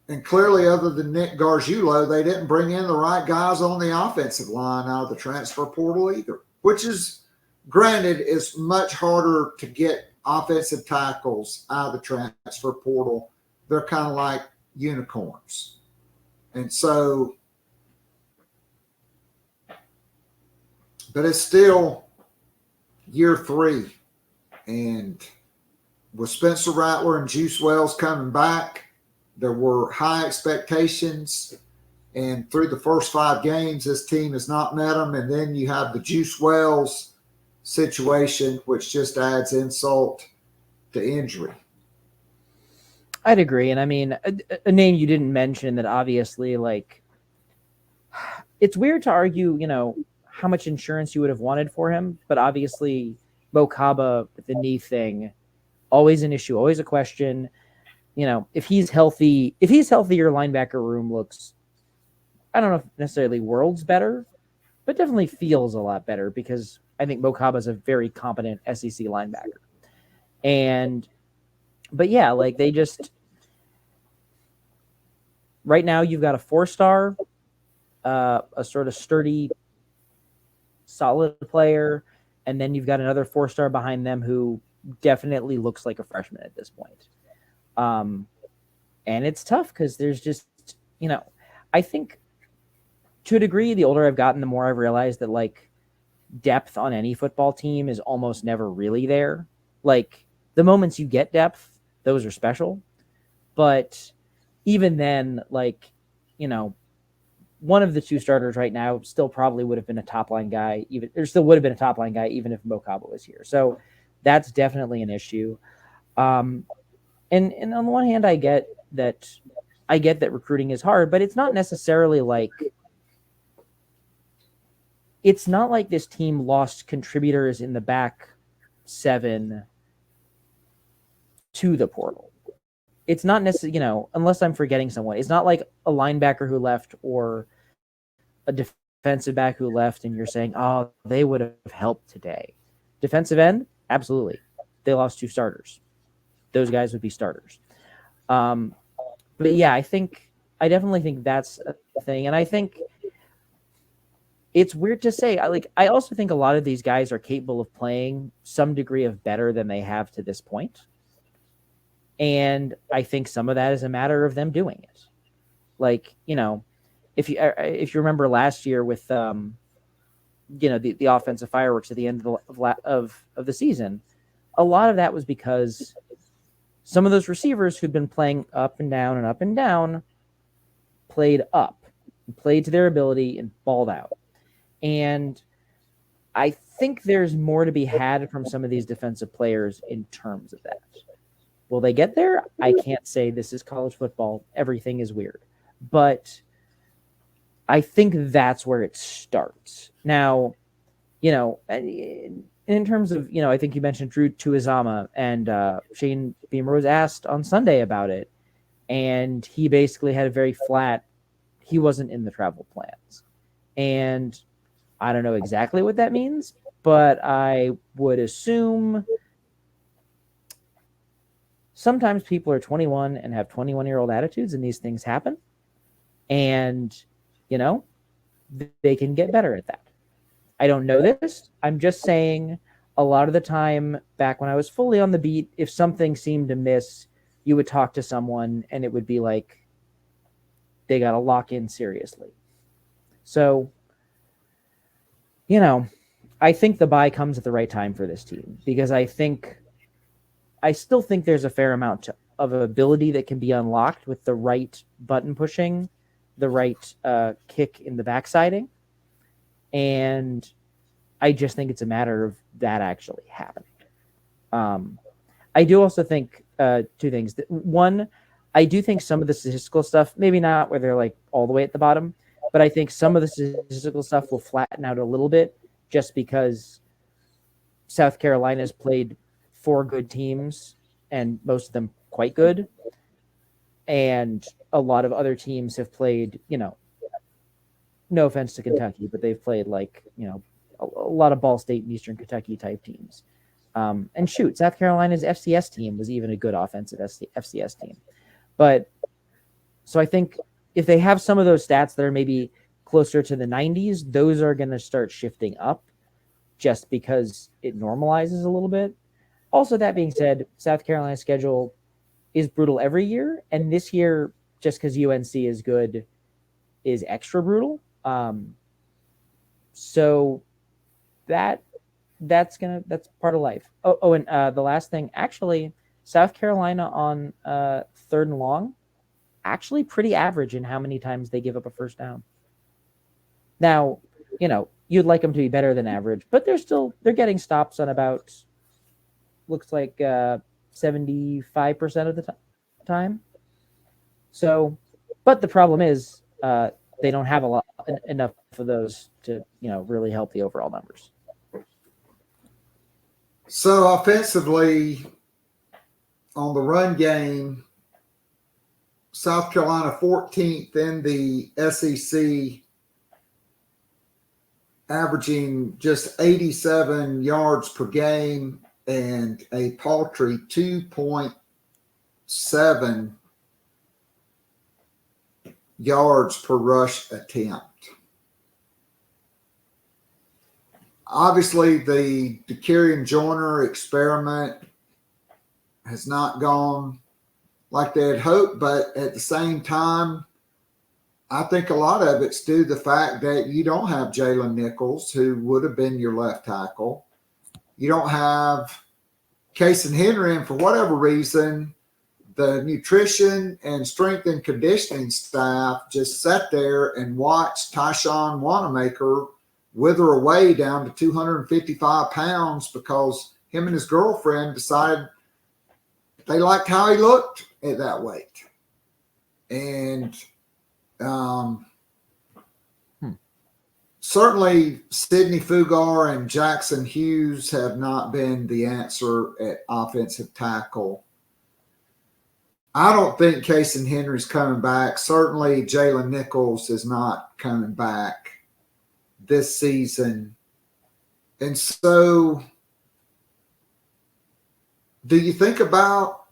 And clearly, other than Nick Gargiulo, they didn't bring in the right guys on the offensive line out of the transfer portal either, which is, granted, is much harder to get offensive tackles out of the transfer portal. They're kind of like unicorns. And so, but it's still year 3. And with Spencer Rattler and Juice Wells coming back, there were high expectations. And through the first 5 games, this team has not met them. And then you have the Juice Wells situation, which just adds insult to injury. I'd agree. And I mean, a name you didn't mention that obviously, like, it's weird to argue, how much insurance you would have wanted for him. But obviously, Mo Kaba with the knee thing, always an issue, always a question. If he's healthy, your linebacker room looks, I don't know if necessarily worlds better, but definitely feels a lot better because I think Mo Kaba is a very competent SEC linebacker. But yeah, like they just, right now you've got a 4-star, a sort of sturdy, solid player, and then you've got another 4-star behind them who definitely looks like a freshman at this point. And it's tough because there's just, I think to a degree, the older I've gotten, the more I've realized that like depth on any football team is almost never really there. Like the moments you get depth, those are special. But even then, like, one of the 2 starters right now still probably would have been a top line guy, even if Mo Kaba was here. So that's definitely an issue. And on the one hand, I get that recruiting is hard, but it's not necessarily like, it's not like this team lost contributors in the back 7 to the portal. It's not necessarily, unless I'm forgetting someone, it's not like a linebacker who left or a defensive back who left and you're saying, oh, they would have helped today. Defensive end, absolutely. They lost 2 starters. Those guys would be starters. But yeah, I definitely think that's a thing. And I think it's weird to say. I also think a lot of these guys are capable of playing some degree of better than they have to this point. And I think some of that is a matter of them doing it. Like, if you remember last year with, the offensive fireworks at the end of the season, a lot of that was because some of those receivers who'd been playing up and down played up, played to their ability and balled out. And I think there's more to be had from some of these defensive players in terms of that. Will they get there? I can't say. This is college football. Everything is weird. But I think that's where it starts. Now, in terms of, I think you mentioned Drew Tuizama, and Shane Beamer was asked on Sunday about it. And he basically had a very flat, he wasn't in the travel plans. And I don't know exactly what that means, but I would assume sometimes people are 21 and have 21-year-old attitudes, and these things happen. And, they can get better at that. I don't know this. I'm just saying a lot of the time back when I was fully on the beat, if something seemed to miss, you would talk to someone and it would be like they got to lock in seriously. So, I think the bye comes at the right time for this team because I still think there's a fair amount of ability that can be unlocked with the right button pushing, the right kick in the backsiding. And I just think it's a matter of that actually happening. I do also think 2 things. One, I do think some of the statistical stuff, maybe not where they're like all the way at the bottom, but I think some of the statistical stuff will flatten out a little bit just because South Carolina's played 4 good teams and most of them quite good. And a lot of other teams have played, no offense to Kentucky, but they've played like, a lot of Ball State and Eastern Kentucky type teams. And shoot, South Carolina's FCS team was even a good offensive FCS team. But so I think if they have some of those stats that are maybe closer to the 90s, those are going to start shifting up just because it normalizes a little bit. Also, that being said, South Carolina's schedule is brutal every year. And this year, just because UNC is good, is extra brutal. So that's part of life. And the last thing, actually, South Carolina on 3rd and long actually pretty average in how many times they give up a first down. Now, you'd like them to be better than average, but they're getting stops on about, looks like 75% of the time. So, but the problem is they don't have enough of those to really help the overall numbers. So offensively, on the run game, South Carolina 14th in the SEC, averaging just 87 yards per game and a paltry 2.7 yards per rush attempt. Obviously, the Dakarian Joyner experiment has not gone like they had hoped, but at the same time, I think a lot of it's due to the fact that you don't have Jalen Nichols, who would have been your left tackle. You don't have Casey Henry, and for whatever reason, the nutrition and strength and conditioning staff just sat there and watched Tyshawn Wanamaker wither away down to 255 pounds because him and his girlfriend decided they liked how he looked at that weight. And certainly Sidney Fugar and Jackson Hughes have not been the answer at offensive tackle. I don't think Casey Henry's coming back. Certainly Jalen Nichols is not coming back this season. And so do you think about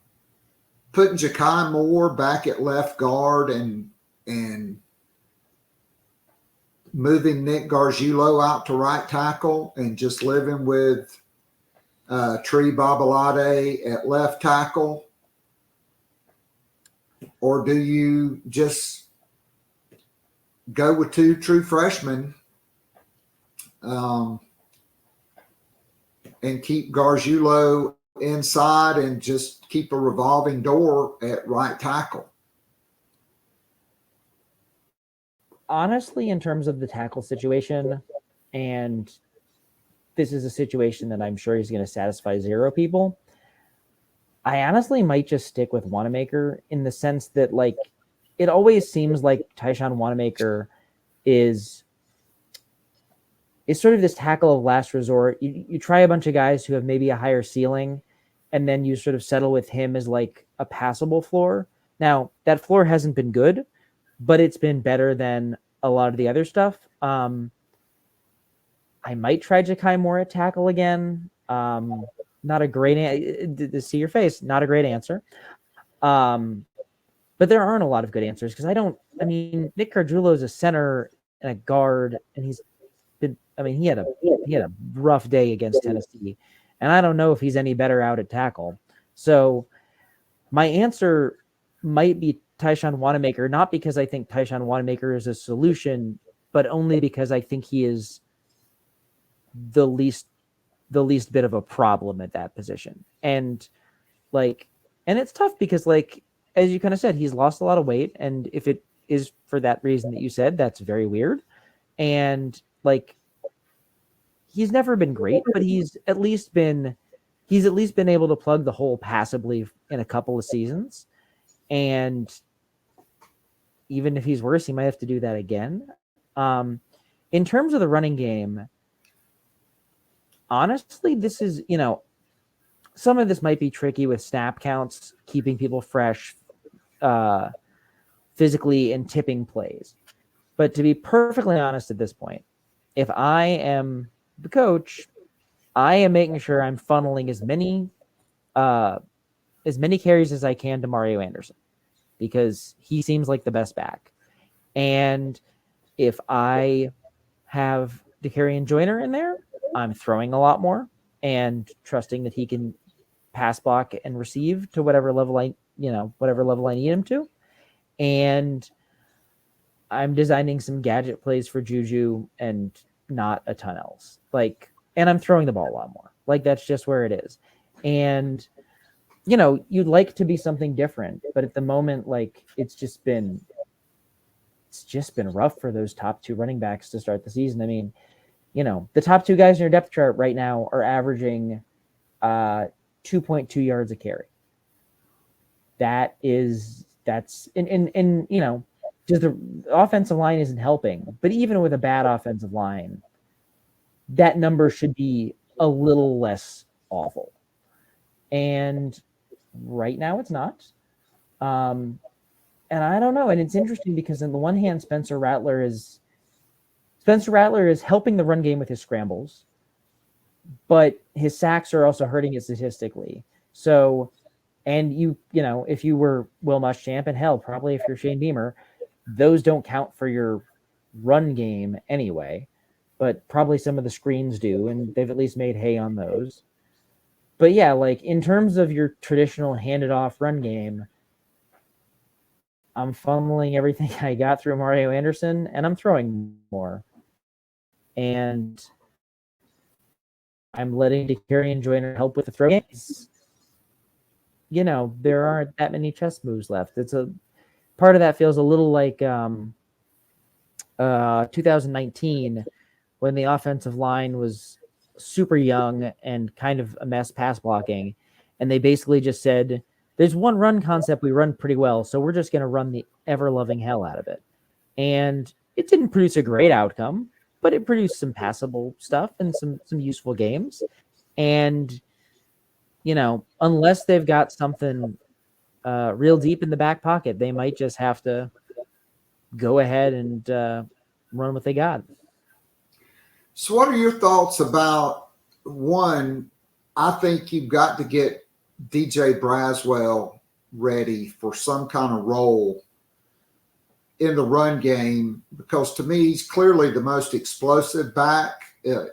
putting Ja'Kai Moore back at left guard and moving Nick Gargiulo out to right tackle and just living with Tree Babalade at left tackle? Or do you just go with two true freshmen and keep Gargiulo inside and just keep a revolving door at right tackle? Honestly, in terms of the tackle situation, and this is a situation that I'm sure he's going to satisfy zero people, I honestly might just stick with Wanamaker in the sense that, like, it always seems like Tyshawn Wanamaker is sort of this tackle of last resort. You try a bunch of guys who have maybe a higher ceiling, and then you sort of settle with him as like a passable floor. Now, that floor hasn't been good, but it's been better than a lot of the other stuff. I might try Ja'Kai Moore at tackle again. Not a great to see your face. Not a great answer. But there aren't a lot of good answers because Nick Gargiulo is a center and a guard, and he had a rough day against Tennessee, and I don't know if he's any better out at tackle. So my answer might be Tyshawn Wanamaker, not because I think Tyshawn Wanamaker is a solution, but only because I think he is the least bit of a problem at that position. And it's tough because, like, as you kind of said, he's lost a lot of weight. And if it is for that reason that you said, that's very weird. And like, he's never been great, but he's at least been able to plug the hole passably in a couple of seasons. And even if he's worse, he might have to do that again. In terms of the running game, honestly, this is, some of this might be tricky with snap counts, keeping people fresh physically and tipping plays. But to be perfectly honest at this point, if I am the coach, I am making sure I'm funneling as many carries as I can to Mario Anderson because he seems like the best back. And if I have Dakarian Joyner in there, I'm throwing a lot more and trusting that he can pass block and receive to whatever level I need him to. And I'm designing some gadget plays for Juju and not a ton else. And I'm throwing the ball a lot more. Like, that's just where it is. And you'd like to be something different, but at the moment, like it's just been rough for those top two running backs to start the season. I mean, the top two guys in your depth chart right now are averaging 2.2 yards a carry. That's just the offensive line isn't helping, but even with a bad offensive line, that number should be a little less awful. And right now it's not. And I don't know. And it's interesting because on the one hand, Spencer Rattler is helping the run game with his scrambles, but his sacks are also hurting it statistically. So, and if you were Will Muschamp, and hell, probably if you're Shane Beamer, those don't count for your run game anyway, but probably some of the screens do, and they've at least made hay on those. But yeah, like in terms of your traditional handed off run game, I'm funneling everything I got through Mario Anderson, and I'm throwing more. And I'm letting DeCarrion Joyner help with the throw games. There aren't that many chess moves left. It's a part of that feels a little like 2019 when the offensive line was super young and kind of a mess pass blocking. And they basically just said, there's one run concept we run pretty well, so we're just going to run the ever-loving hell out of it. And it didn't produce a great outcome, but it produced some passable stuff and some useful games. And, unless they've got something real deep in the back pocket, they might just have to go ahead and run what they got. So what are your thoughts about, one, I think you've got to get DJ Braswell ready for some kind of role in the run game, because to me, he's clearly the most explosive back,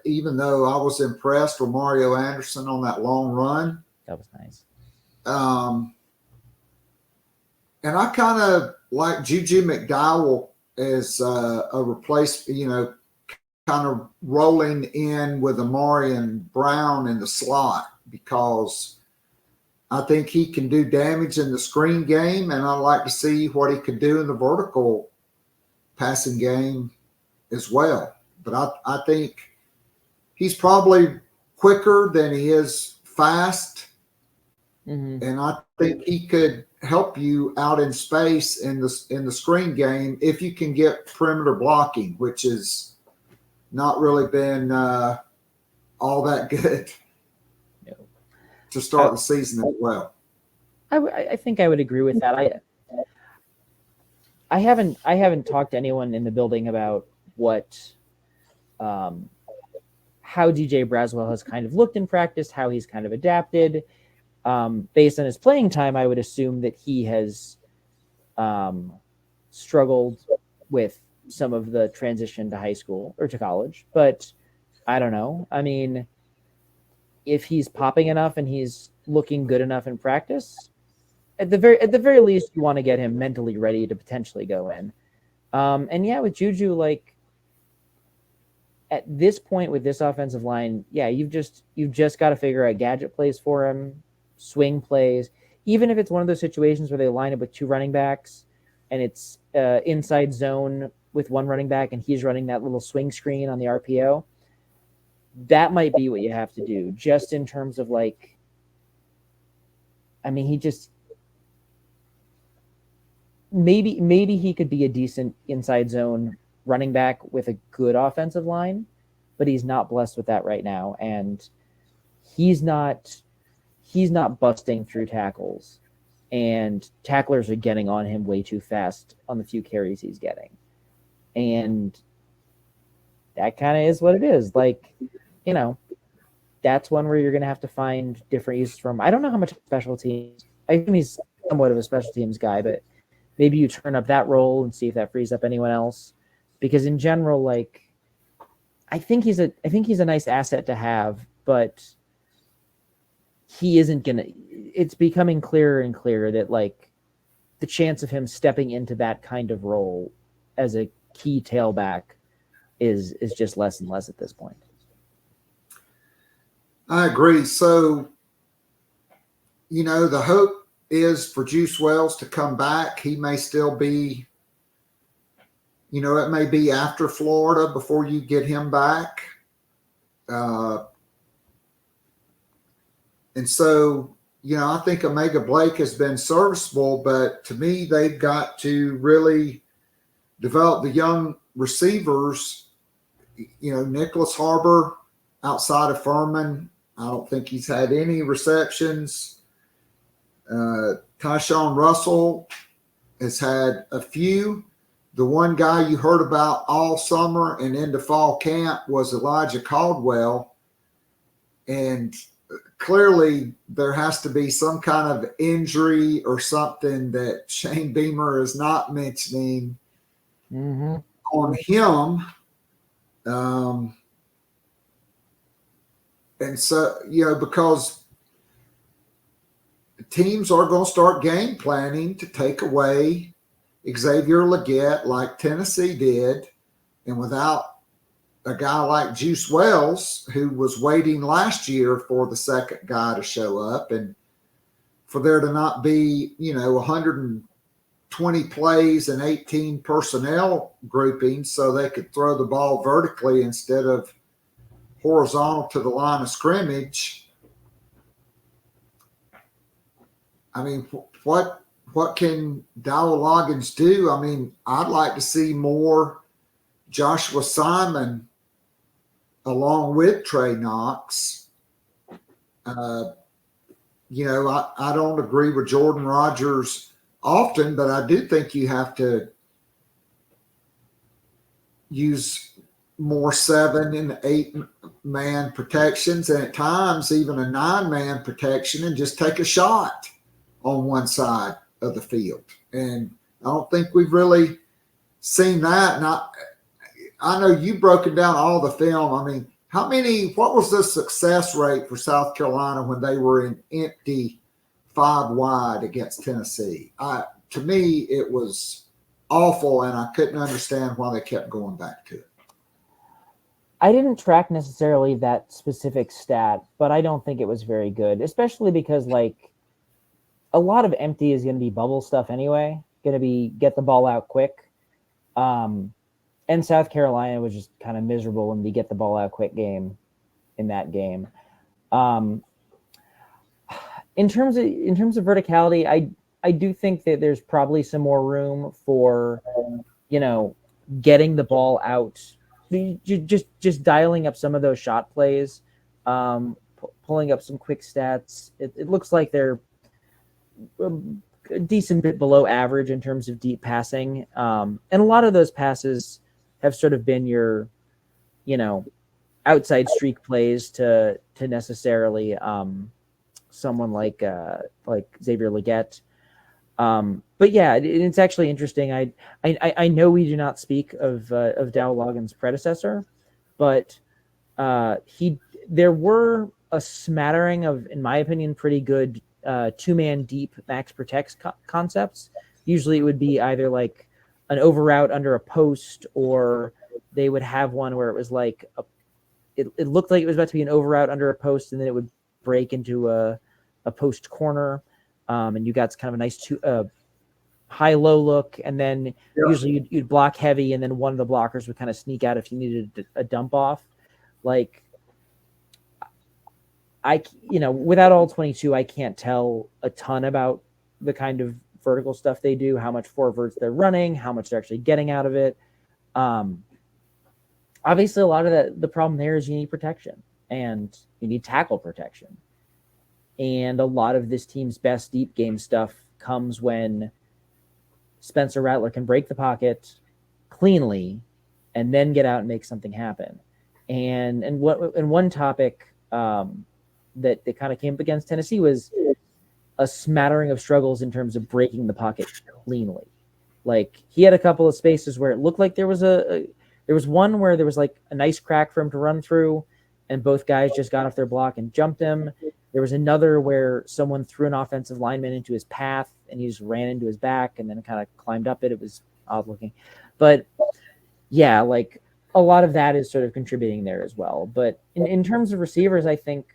even though I was impressed with Mario Anderson on that long run. That was nice. And I kind of like Juju McDowell as a replacement, kind of rolling in with Amarian Brown in the slot, because I think he can do damage in the screen game, and I'd like to see what he could do in the vertical passing game as well. But I think he's probably quicker than he is fast, and I think he could help you out in space in the screen game if you can get perimeter blocking, which has not really been all that good to start the season as well. I think I would agree with that. I haven't talked to anyone in the building about how DJ Braswell has kind of looked in practice, how he's kind of adapted. Based on his playing time, I would assume that he has struggled with some of the transition to high school or to college, but I don't know. I mean, if he's popping enough and he's looking good enough in practice, at the very least, you want to get him mentally ready to potentially go in. And yeah, with Juju, like at this point with this offensive line, yeah, you've just got to figure out gadget plays for him, swing plays, even if it's one of those situations where they line up with two running backs and it's inside zone with one running back and he's running that little swing screen on the RPO. That might be what you have to do, just in terms of like, I mean, he just maybe he could be a decent inside zone running back with a good offensive line, but he's not blessed with that right now, and he's not busting through tackles, and tacklers are getting on him way too fast on the few carries he's getting, and that kind of is what it is. Like, that's one where you're going to have to find different uses from. I don't know how much special teams. I think he's somewhat of a special teams guy, but maybe you turn up that role and see if that frees up anyone else. Because in general, like, I think he's a nice asset to have, but he isn't going to. It's becoming clearer and clearer that like the chance of him stepping into that kind of role as a key tailback is just less and less at this point. I agree. So, the hope is for Juice Wells to come back. He may still be, it may be after Florida before you get him back. And so, I think Omega Blake has been serviceable, but to me, they've got to really develop the young receivers. Nicholas Harbor, outside of Furman, I don't think he's had any receptions. Tyshawn Russell has had a few. The one guy you heard about all summer and into fall camp was Elijah Caldwell. And clearly there has to be some kind of injury or something that Shane Beamer is not mentioning on him. And so, because teams are going to start game planning to take away Xavier Legette like Tennessee did. And without a guy like Juice Wells, who was waiting last year for the second guy to show up, and for there to not be, 120 plays and 18 personnel groupings so they could throw the ball vertically instead of horizontal to the line of scrimmage. I mean, what can Dowell Loggins do? I mean, I'd like to see more Joshua Simon along with Trey Knox. I don't agree with Jordan Rogers often, but I do think you have to use more 7 and 8-man protections, and at times even a 9-man protection, and just take a shot on one side of the field. And I don't think we've really seen that. And I know you've broken down all the film. I mean, what was the success rate for South Carolina when they were in empty 5 wide against Tennessee? To me, it was awful, and I couldn't understand why they kept going back to it. I didn't track necessarily that specific stat, but I don't think it was very good, especially because a lot of empty is going to be bubble stuff anyway, going to be get the ball out quick. And South Carolina was just kind of miserable in the get the ball out quick game in that game. In terms of verticality, I do think that there's probably some more room for, getting the ball out, just dialing up some of those shot plays, pulling up some quick stats. It looks like they're a decent bit below average in terms of deep passing. And a lot of those passes have sort of been your, outside streak plays to necessarily someone like Xavier Legette. But yeah, it's actually interesting. I know we do not speak of Dowell Loggins' predecessor, but there were a smattering of, in my opinion, pretty good 2-man deep max protects concepts. Usually it would be either like an over route under a post, or they would have one where it was like it looked like it was about to be an over route under a post, and then it would break into a post corner, and you got kind of a nice high-low look, and then usually you'd block heavy, and then one of the blockers would kind of sneak out if you needed a dump off. Without all 22, I can't tell a ton about the kind of vertical stuff they do, how much forwards they're running, how much they're actually getting out of it. Obviously, a lot of the problem there is you need protection, and you need tackle protection. And a lot of this team's best deep game stuff comes when Spencer Rattler can break the pocket cleanly and then get out and make something happen. And one topic that kind of came up against Tennessee was a smattering of struggles in terms of breaking the pocket cleanly. He had a couple of spaces where it looked like there was one where there was like a nice crack for him to run through, and both guys just got off their block and jumped him. There was another where someone threw an offensive lineman into his path, and he just ran into his back and then kind of climbed up it. It was odd looking. But yeah, a lot of that is sort of contributing there as well. But in terms of receivers, I think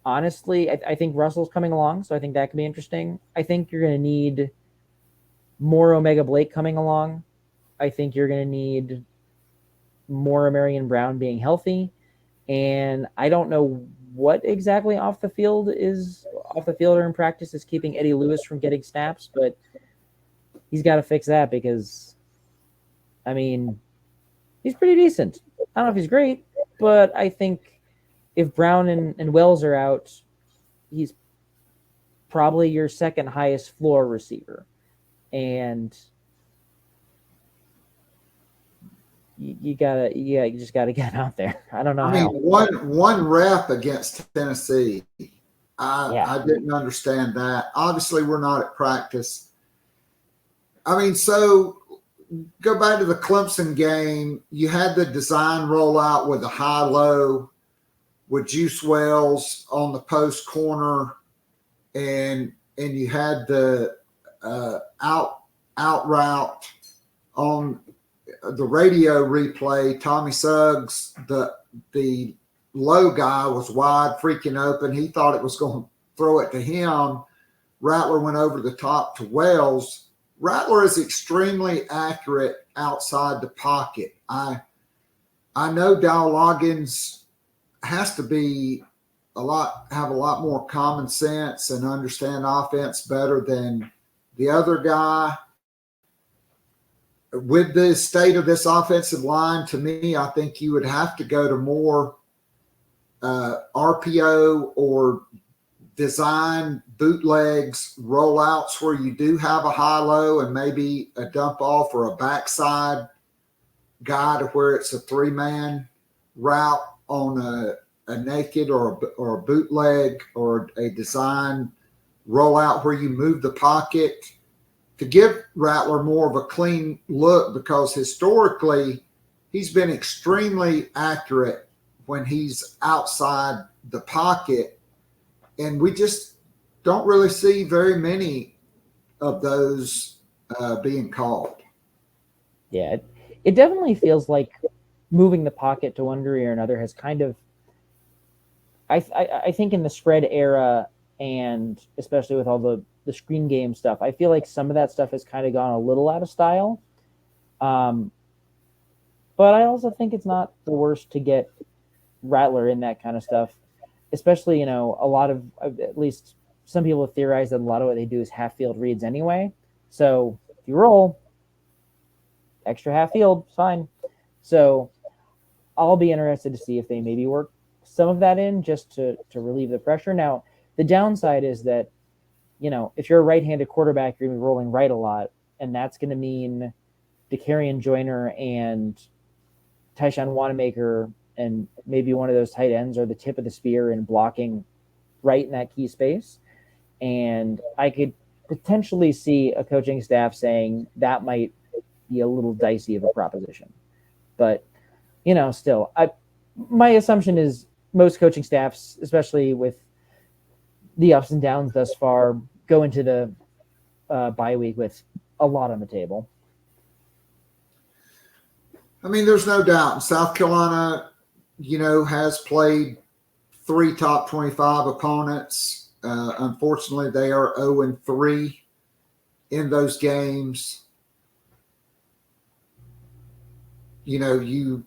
honestly, I think Russell's coming along, so I think that could be interesting. I think you're going to need more Omega Blake coming along. I think you're going to need more Marion Brown being healthy. And I don't know what exactly off the field or in practice is keeping Eddie Lewis from getting snaps, but he's got to fix that because, I mean, he's pretty decent. I don't know if he's great, but I think if Brown and Wells are out, he's probably your second highest floor receiver. And you just gotta get him out there. I don't know. I mean, one rep against Tennessee. I didn't understand that. Obviously, we're not at practice. I mean, so go back to the Clemson game. You had the design rollout with the high-low with Juice Wells on the post corner, and you had the out route on the radio replay. Tommy Suggs, the low guy, was wide, freaking open. He thought it was going to throw it to him. Rattler went over the top to Wells. Rattler is extremely accurate outside the pocket. I know Dow Loggins has to have a lot more common sense and understand offense better than the other guy. With the state of this offensive line, to me, I think you would have to go to more RPO or design bootlegs, rollouts where you do have a high-low and maybe a dump off or a backside guy to where it's a three-man route on a naked or a bootleg or a design rollout where you move the pocket to give Rattler more of a clean look, because historically he's been extremely accurate when he's outside the pocket. And we just don't really see very many of those being called. Yeah, it definitely feels like moving the pocket to one degree or another has kind of, I think in the spread era, and especially with all the screen game stuff, I feel like some of that stuff has kind of gone a little out of style. But I also think it's not the worst to get Rattler in that kind of stuff, especially, a lot of, at least some people theorize that a lot of what they do is half field reads anyway. So if you roll extra half field, fine. So I'll be interested to see if they maybe work some of that in just to relieve the pressure. Now, the downside is that, if you're a right-handed quarterback, you're going to be rolling right a lot, and that's going to mean DeCarrion Joyner and Tyshawn Wanamaker and maybe one of those tight ends are the tip of the spear in blocking right in that key space. And I could potentially see a coaching staff saying that might be a little dicey of a proposition. But, still, my assumption is most coaching staffs, especially with the ups and downs thus far, go into the bye week with a lot on the table. I mean, there's no doubt. South Carolina, has played 3 top 25 opponents. Unfortunately, they are 0-3 in those games. You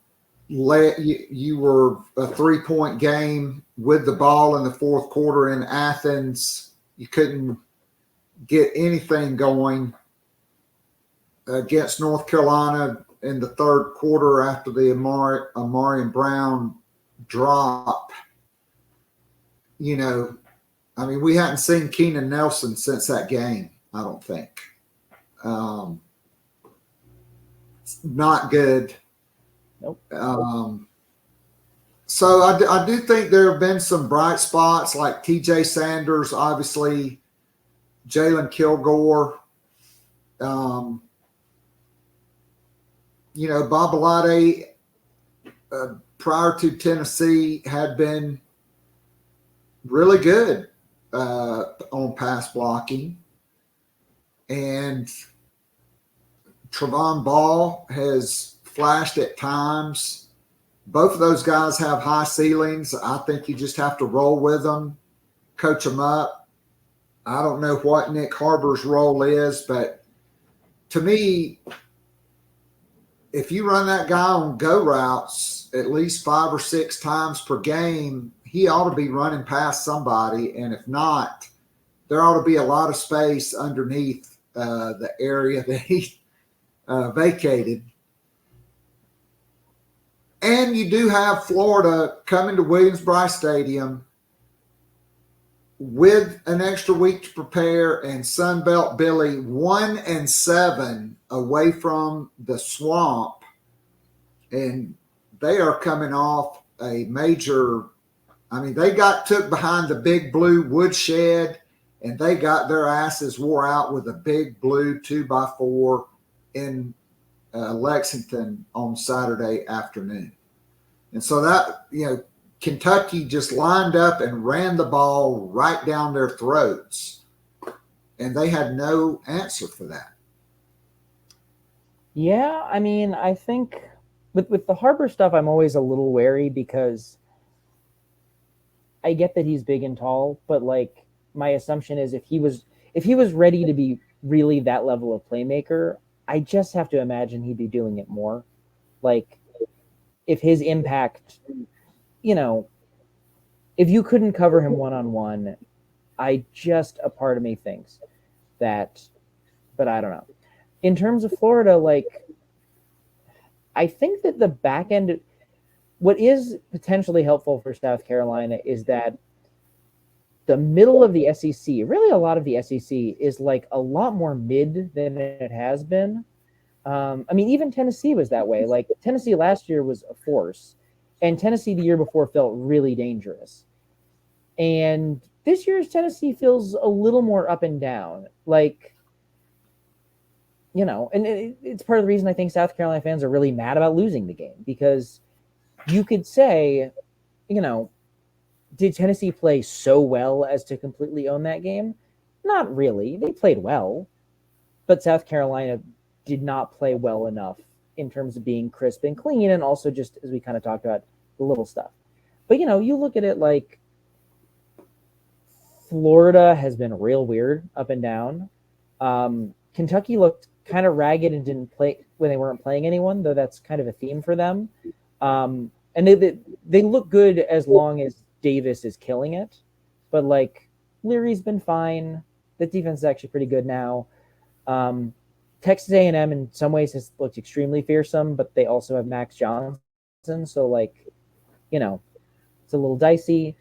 were a 3-point game with the ball in the fourth quarter in Athens. You couldn't get anything going against North Carolina in the third quarter after the Amari Brown drop. We hadn't seen Keenan Nelson since that game, I don't think. Not good. Nope. So I do think there have been some bright spots like TJ Sanders, obviously, Jalen Kilgore. Babalade, prior to Tennessee, had been really good on pass blocking. And Trevon Ball has flashed at times. Both of those guys have high ceilings. I think you just have to roll with them coach them up. I don't know what Nick Harbor's role is, but to me, if you run that guy on go routes at least 5 or 6 times per game, he ought to be running past somebody. And if not, there ought to be a lot of space underneath the area that he vacated. And you do have Florida coming to Williams-Brice Stadium with an extra week to prepare, and Sunbelt Billy 1-7 away from the swamp. And they are coming off a major, they took behind the Big Blue woodshed, and they got their asses wore out with a Big Blue 2x4 in Lexington on Saturday afternoon. And so that, Kentucky just lined up and ran the ball right down their throats, and they had no answer for that. Yeah, I think with the Harbor stuff, I'm always a little wary because I get that he's big and tall, but like my assumption is if he was ready to be really that level of playmaker, I just have to imagine he'd be doing it more. Like if his impact, if you couldn't cover him one-on-one, a part of me thinks that, but I don't know. In terms of Florida, like, I think that the back end, what is potentially helpful for South Carolina is that the middle of the SEC, really a lot of the SEC, is like a lot more mid than it has been. Even Tennessee was that way. Like Tennessee last year was a force, and Tennessee the year before felt really dangerous. And this year's Tennessee feels a little more up and down. Like, and it's part of the reason I think South Carolina fans are really mad about losing the game, because you could say, did Tennessee play so well as to completely own that game? Not really. They played well, but South Carolina did not play well enough in terms of being crisp and clean, and also just, as we kind of talked about, the little stuff. But, you look at it like Florida has been real weird up and down. Kentucky looked kind of ragged and didn't play when they weren't playing anyone, though that's kind of a theme for them. And they look good as long as Davis is killing it. But, like, Leary's been fine. The defense is actually pretty good now. Texas A&M in some ways has looked extremely fearsome, but they also have Max Johnson. So, like, it's a little dicey.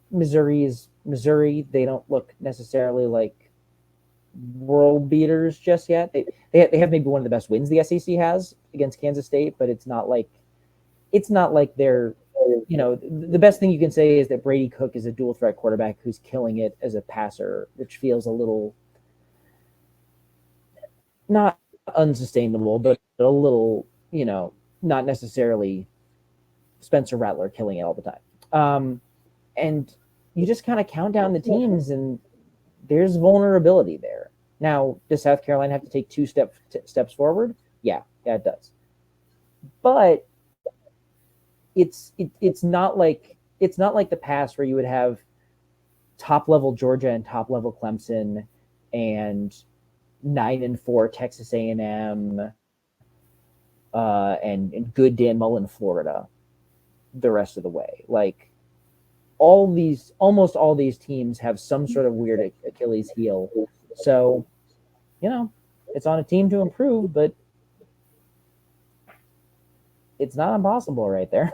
Missouri. They don't look necessarily like world beaters just yet. They have maybe one of the best wins the SEC has against Kansas State, but it's not like they're, the best thing you can say is that Brady Cook is a dual threat quarterback who's killing it as a passer, which feels a little not unsustainable, but a little, not necessarily Spencer Rattler killing it all the time. And you just kind of count down the teams, and there's vulnerability there. Now, does South Carolina have to take 2 steps forward? Yeah, it does. But it's not like the past where you would have top level Georgia and top level Clemson and 9-4 Texas A&M and good Dan Mullen Florida the rest of the way. Like, almost all these teams have some sort of weird Achilles heel. So, it's on a team to improve, but it's not impossible right there.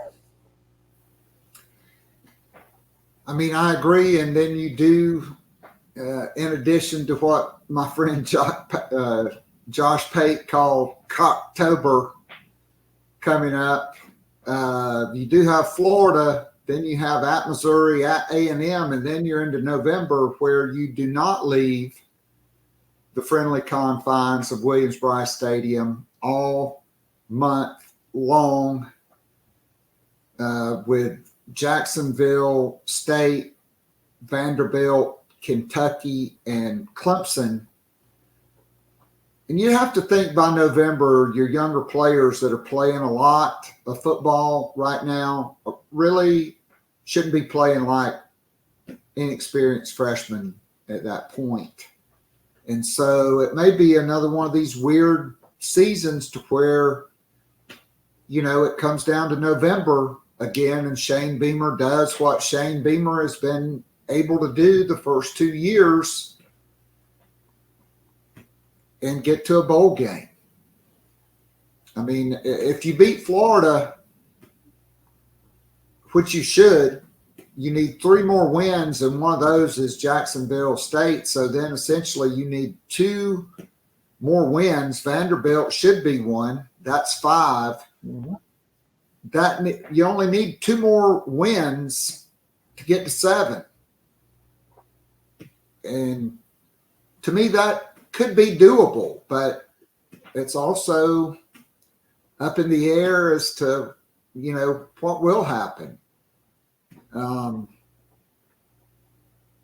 I agree. And then you do, in addition to what my friend Josh Pate called Cocktober coming up, you do have Florida. Then you have at Missouri, at A&M, and then you're into November, where you do not leave the friendly confines of Williams-Brice Stadium all month long, with Jacksonville State, Vanderbilt, Kentucky, and Clemson. And you have to think by November, your younger players that are playing a lot of football right now really shouldn't be playing like inexperienced freshmen at that point. And so it may be another one of these weird seasons to where, it comes down to November again, and Shane Beamer does what Shane Beamer has been able to do the first 2 years and get to a bowl game. I mean, if you beat Florida, which you should, you need 3 more wins, and one of those is Jacksonville State. So then essentially you need 2 more wins. Vanderbilt should be 1. That's 5. Mm-hmm. That you only need 2 more wins to get to 7. And to me, that could be doable, but it's also up in the air as to, what will happen.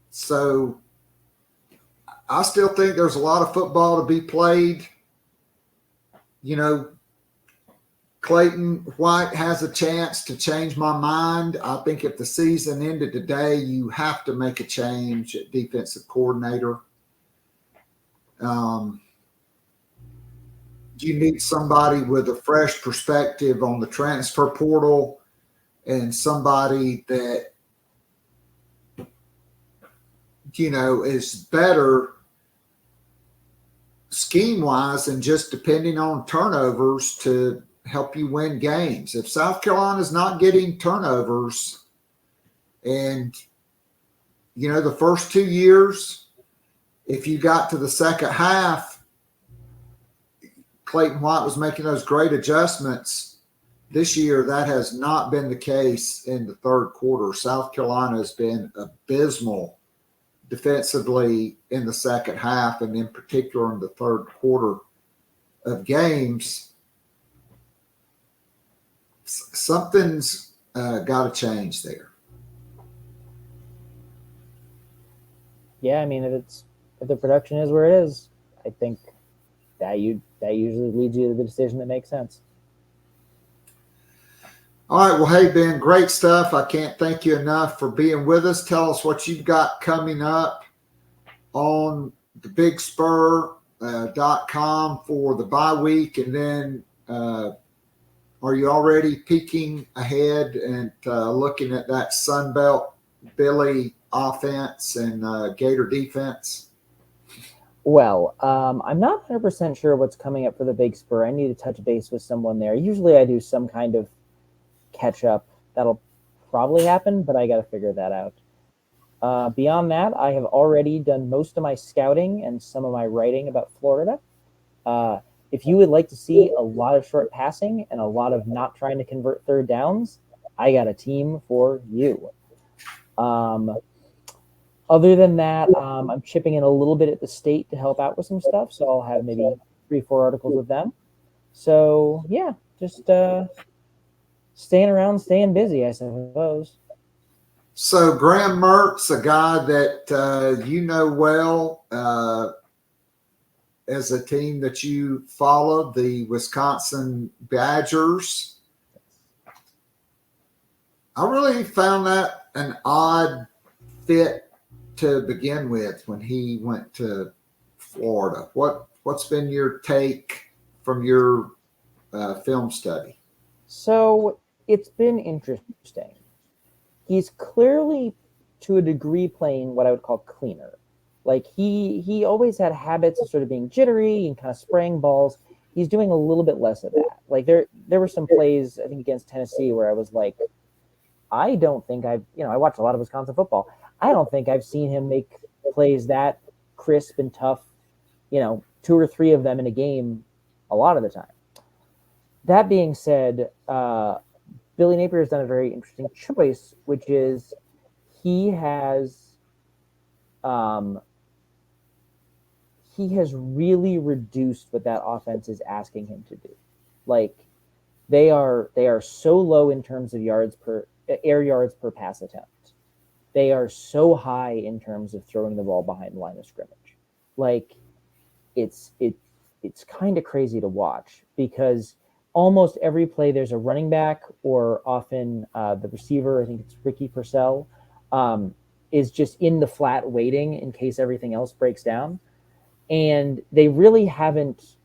So I still think there's a lot of football to be played. Clayton White has a chance to change my mind. I think if the season ended today, you have to make a change at defensive coordinator. You need somebody with a fresh perspective on the transfer portal and somebody that, is better scheme-wise and just depending on turnovers to help you win games. If South Carolina's not getting turnovers and, the first 2 years, if you got to the second half, Clayton White was making those great adjustments. This year, that has not been the case in the third quarter. South Carolina has been abysmal defensively in the second half, and in particular in the third quarter of games. Something's got to change there. Yeah, I mean, if the production is where it is, I think that usually leads you to the decision that makes sense. All right. Well, hey, Ben, great stuff. I can't thank you enough for being with us. Tell us what you've got coming up on the BigSpur.com for the bye week. And then are you already peeking ahead and looking at that Sunbelt Billy offense and Gator defense? Well, I'm not 100% sure what's coming up for the Big Spur. I need to touch base with someone there. Usually I do some kind of catch up. That'll probably happen, but I got to figure that out. Beyond that, I have already done most of my scouting and some of my writing about Florida. If you would like to see a lot of short passing and a lot of not trying to convert third downs, I got a team for you. Other than that, I'm chipping in a little bit at the state to help out with some stuff, so I'll have maybe 3-4 articles with them. So, yeah, just staying around, staying busy, I suppose. So Graham Mertz, a guy that well as a team that you followed, the Wisconsin Badgers. I really found that an odd fit to begin with when he went to Florida. What's been your take from your film study? So it's been interesting. He's clearly, to a degree, playing what I would call cleaner. Like he always had habits of sort of being jittery and kind of spraying balls. He's doing a little bit less of that. Like there were some plays, I think, against Tennessee where I was like, I don't think I watched a lot of Wisconsin football. I don't think I've seen him make plays that crisp and tough, 2 or 3 of them in a game a lot of the time. That being said, Billy Napier has done a very interesting choice, which is he has really reduced what that offense is asking him to do. Like they are so low in terms of air yards per pass attempt. They are so high in terms of throwing the ball behind the line of scrimmage. Like it's kind of crazy to watch because almost every play there's a running back, or often the receiver, I think it's Ricky Purcell, is just in the flat waiting in case everything else breaks down. And they really haven't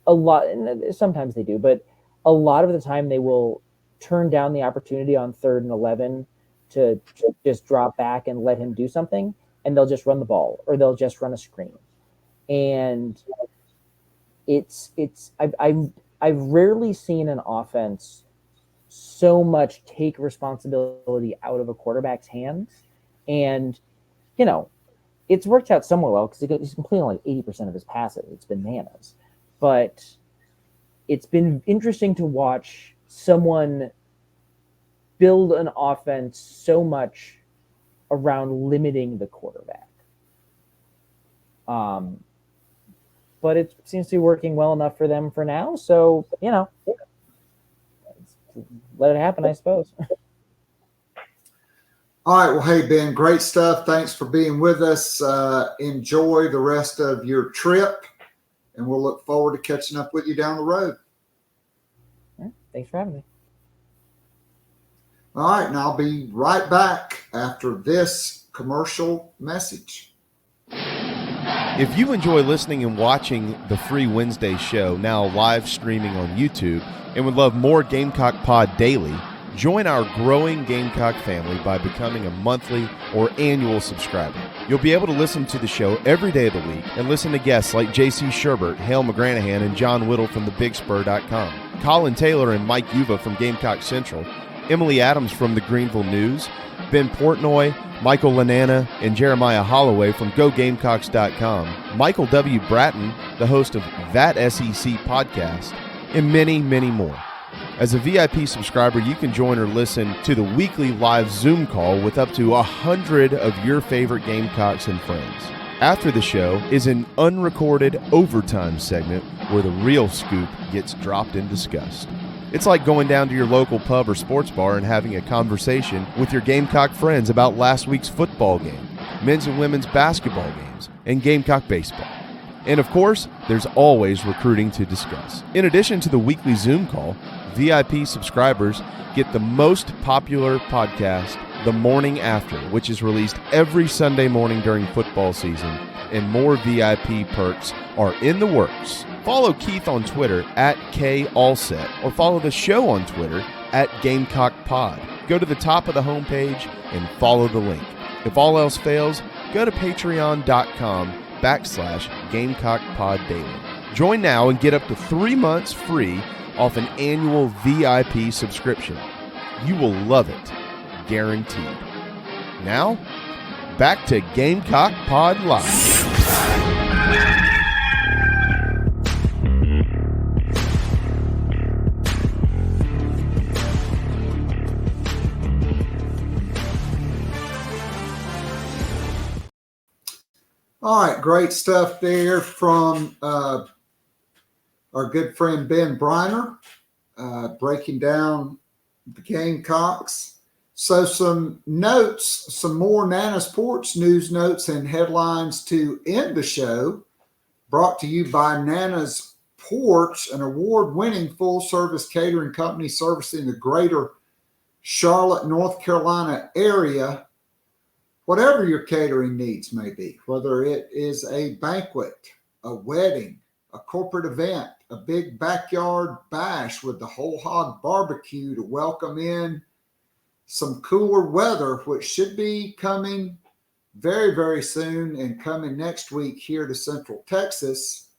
a lot, and sometimes they do, but a lot of the time they will turn down the opportunity on 3rd and 11 to just drop back and let him do something, and they'll just run the ball, or they'll just run a screen. And I've rarely seen an offense so much take responsibility out of a quarterback's hands. And, it's worked out somewhat well because he's completing like 80% of his passes. It's bananas. But it's been interesting to watch someone build an offense so much around limiting the quarterback. But it seems to be working well enough for them for now. So, let it happen, I suppose. All right. Well, hey, Ben, great stuff. Thanks for being with us. Enjoy the rest of your trip, and we'll look forward to catching up with you down the road. All right. Thanks for having me. All right. And I'll be right back after this commercial message. If you enjoy listening and watching the Free Wednesday show, now live streaming on YouTube, and would love more Gamecock Pod daily, join our growing Gamecock family by becoming a monthly or annual subscriber. You'll be able to listen to the show every day of the week and listen to guests like J.C. Sherbert, Hale McGranahan, and John Whittle from thebigspur.com, Colin Taylor and Mike Yuva from Gamecock Central, Emily Adams from the Greenville News, Ben Portnoy, Michael Lanana, and Jeremiah Holloway from GoGamecocks.com, Michael W. Bratton, the host of That SEC podcast, and many, many more. As a VIP subscriber, you can join or listen to the weekly live Zoom call with up to 100 of your favorite Gamecocks and friends. After the show is an unrecorded overtime segment where the real scoop gets dropped and discussed. It's like going down to your local pub or sports bar and having a conversation with your Gamecock friends about last week's football game, men's and women's basketball games, and Gamecock baseball. And of course, there's always recruiting to discuss. In addition to the weekly Zoom call, VIP subscribers get the most popular podcast, The Morning After, which is released every Sunday morning during football season, and more VIP perks are in the works. Follow Keith on Twitter @KAllset, or follow the show on Twitter @GamecockPod. Go to the top of the homepage and follow the link. If all else fails, go to patreon.com/GamecockPodDaily. Join now and get up to 3 months free off an annual VIP subscription. You will love it, guaranteed. Now, back to Gamecock Pod Live. All right, great stuff there from our good friend Ben Breiner, breaking down the Gamecocks. So some notes, some more Nana's Porch news notes and headlines to end the show, brought to you by Nana's Porch, an award-winning full-service catering company servicing the greater Charlotte, North Carolina area. Whatever your catering needs may be, whether it is a banquet, a wedding, a corporate event, a big backyard bash with the whole hog barbecue to welcome in some cooler weather, which should be coming very, very soon and coming next week here to Central Texas.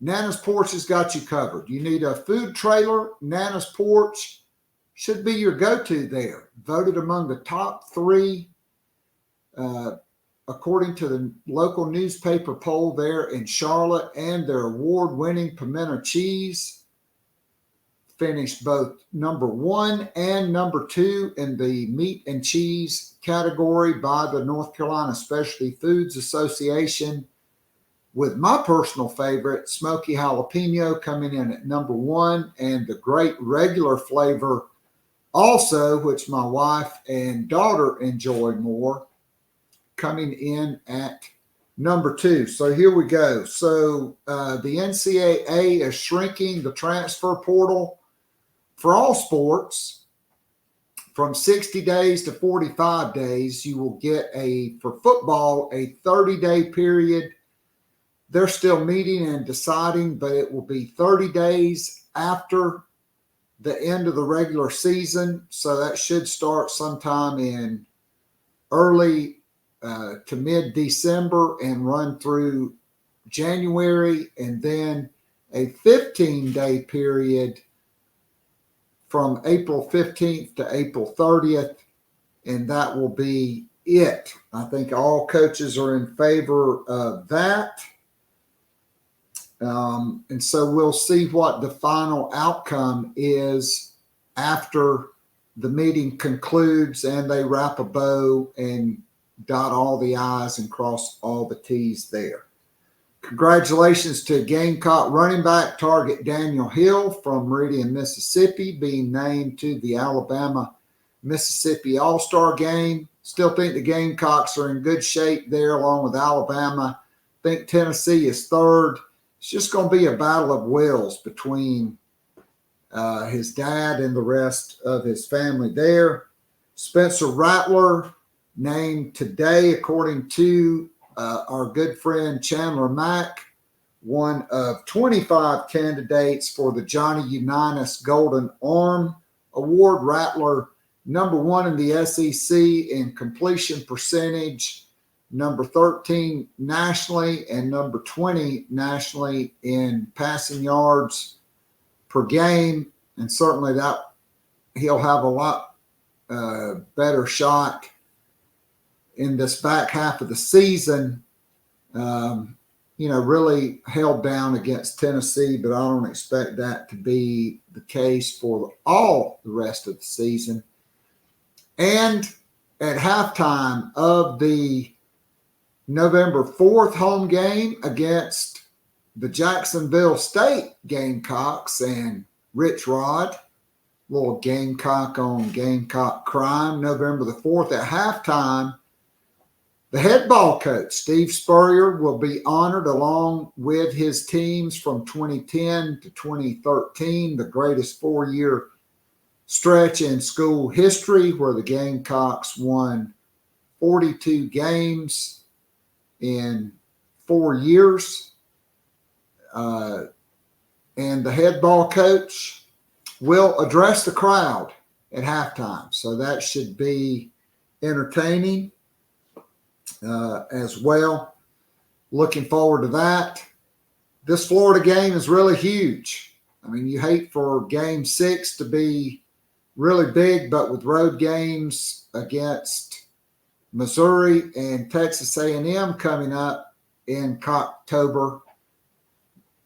Nana's Porch has got you covered. You need a food trailer, Nana's Porch should be your go-to there. Voted among the top 3 according to the local newspaper poll there in Charlotte, and their award-winning pimento cheese finished both number 1 and number 2 in the meat and cheese category by the North Carolina Specialty Foods Association, with my personal favorite, smoky jalapeno, coming in at number 1, and the great regular flavor also, which my wife and daughter enjoy more, coming in at number 2. So here we go. So the NCAA is shrinking the transfer portal for all sports from 60 days to 45 days. You will get for football, a 30-day period. They're still meeting and deciding, but it will be 30 days after the end of the regular season. So that should start sometime in early to mid-December and run through January, and then a 15-day period from April 15th to April 30th, and that will be it. I think all coaches are in favor of that. And so we'll see what the final outcome is after the meeting concludes and they wrap a bow and dot all the I's and cross all the T's there. Congratulations to Gamecock running back target Daniel Hill from Meridian, Mississippi, being named to the Alabama-Mississippi All-Star game. Still think the Gamecocks are in good shape there along with Alabama. Think Tennessee is third. It's just going to be a battle of wills between his dad and the rest of his family there. Spencer Rattler named today, according to our good friend Chandler Mack, one of 25 candidates for the Johnny Unitas Golden Arm Award. Rattler, number 1 in the SEC in completion percentage, number 13 nationally, and number 20 nationally in passing yards per game. And certainly that he'll have a lot better shot in this back half of the season. Really held down against Tennessee, but I don't expect that to be the case for all the rest of the season. And at halftime of the November 4th home game against the Jacksonville State Gamecocks and Rich Rod, little Gamecock on Gamecock crime, November the 4th at halftime, the head ball coach, Steve Spurrier, will be honored along with his teams from 2010 to 2013, the greatest 4-year stretch in school history, where the Gamecocks won 42 games in 4 years. And the head ball coach will address the crowd at halftime. So that should be entertaining as well. Looking forward to that. This Florida game is really huge. I mean, you hate for game 6 to be really big, but with road games against Missouri and Texas A&M coming up in October,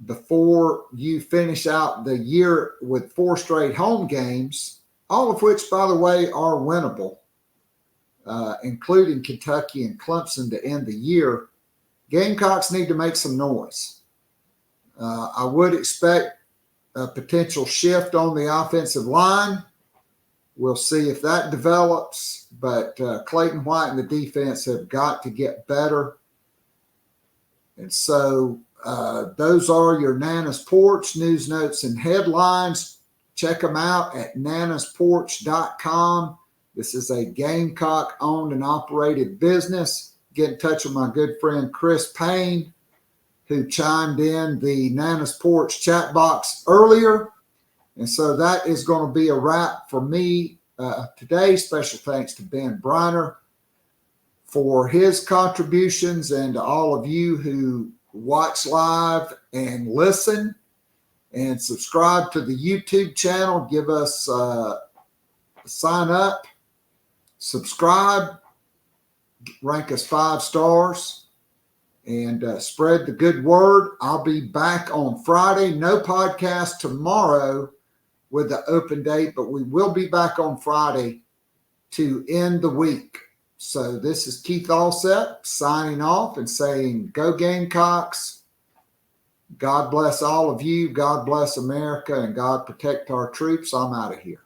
before you finish out the year with 4 straight home games, all of which, by the way, are winnable, including Kentucky and Clemson to end the year, Gamecocks need to make some noise. I would expect a potential shift on the offensive line. We'll see if that develops, but Clayton White and the defense have got to get better. And so those are your Nana's Porch news, notes, and headlines. Check them out at nanasporch.com. This is a Gamecock-owned and operated business. Get in touch with my good friend Chris Payne, who chimed in the Nana's Porch chat box earlier. And so that is going to be a wrap for me today. Special thanks to Ben Breiner for his contributions, and to all of you who watch live and listen and subscribe to the YouTube channel. Give us sign up, subscribe, rank us 5 stars, and spread the good word. I'll be back on Friday. No podcast tomorrow with the open date, but we will be back on Friday to end the week. So this is Keith Allsep signing off and saying, go Gamecocks. God bless all of you. God bless America, and God protect our troops. I'm out of here.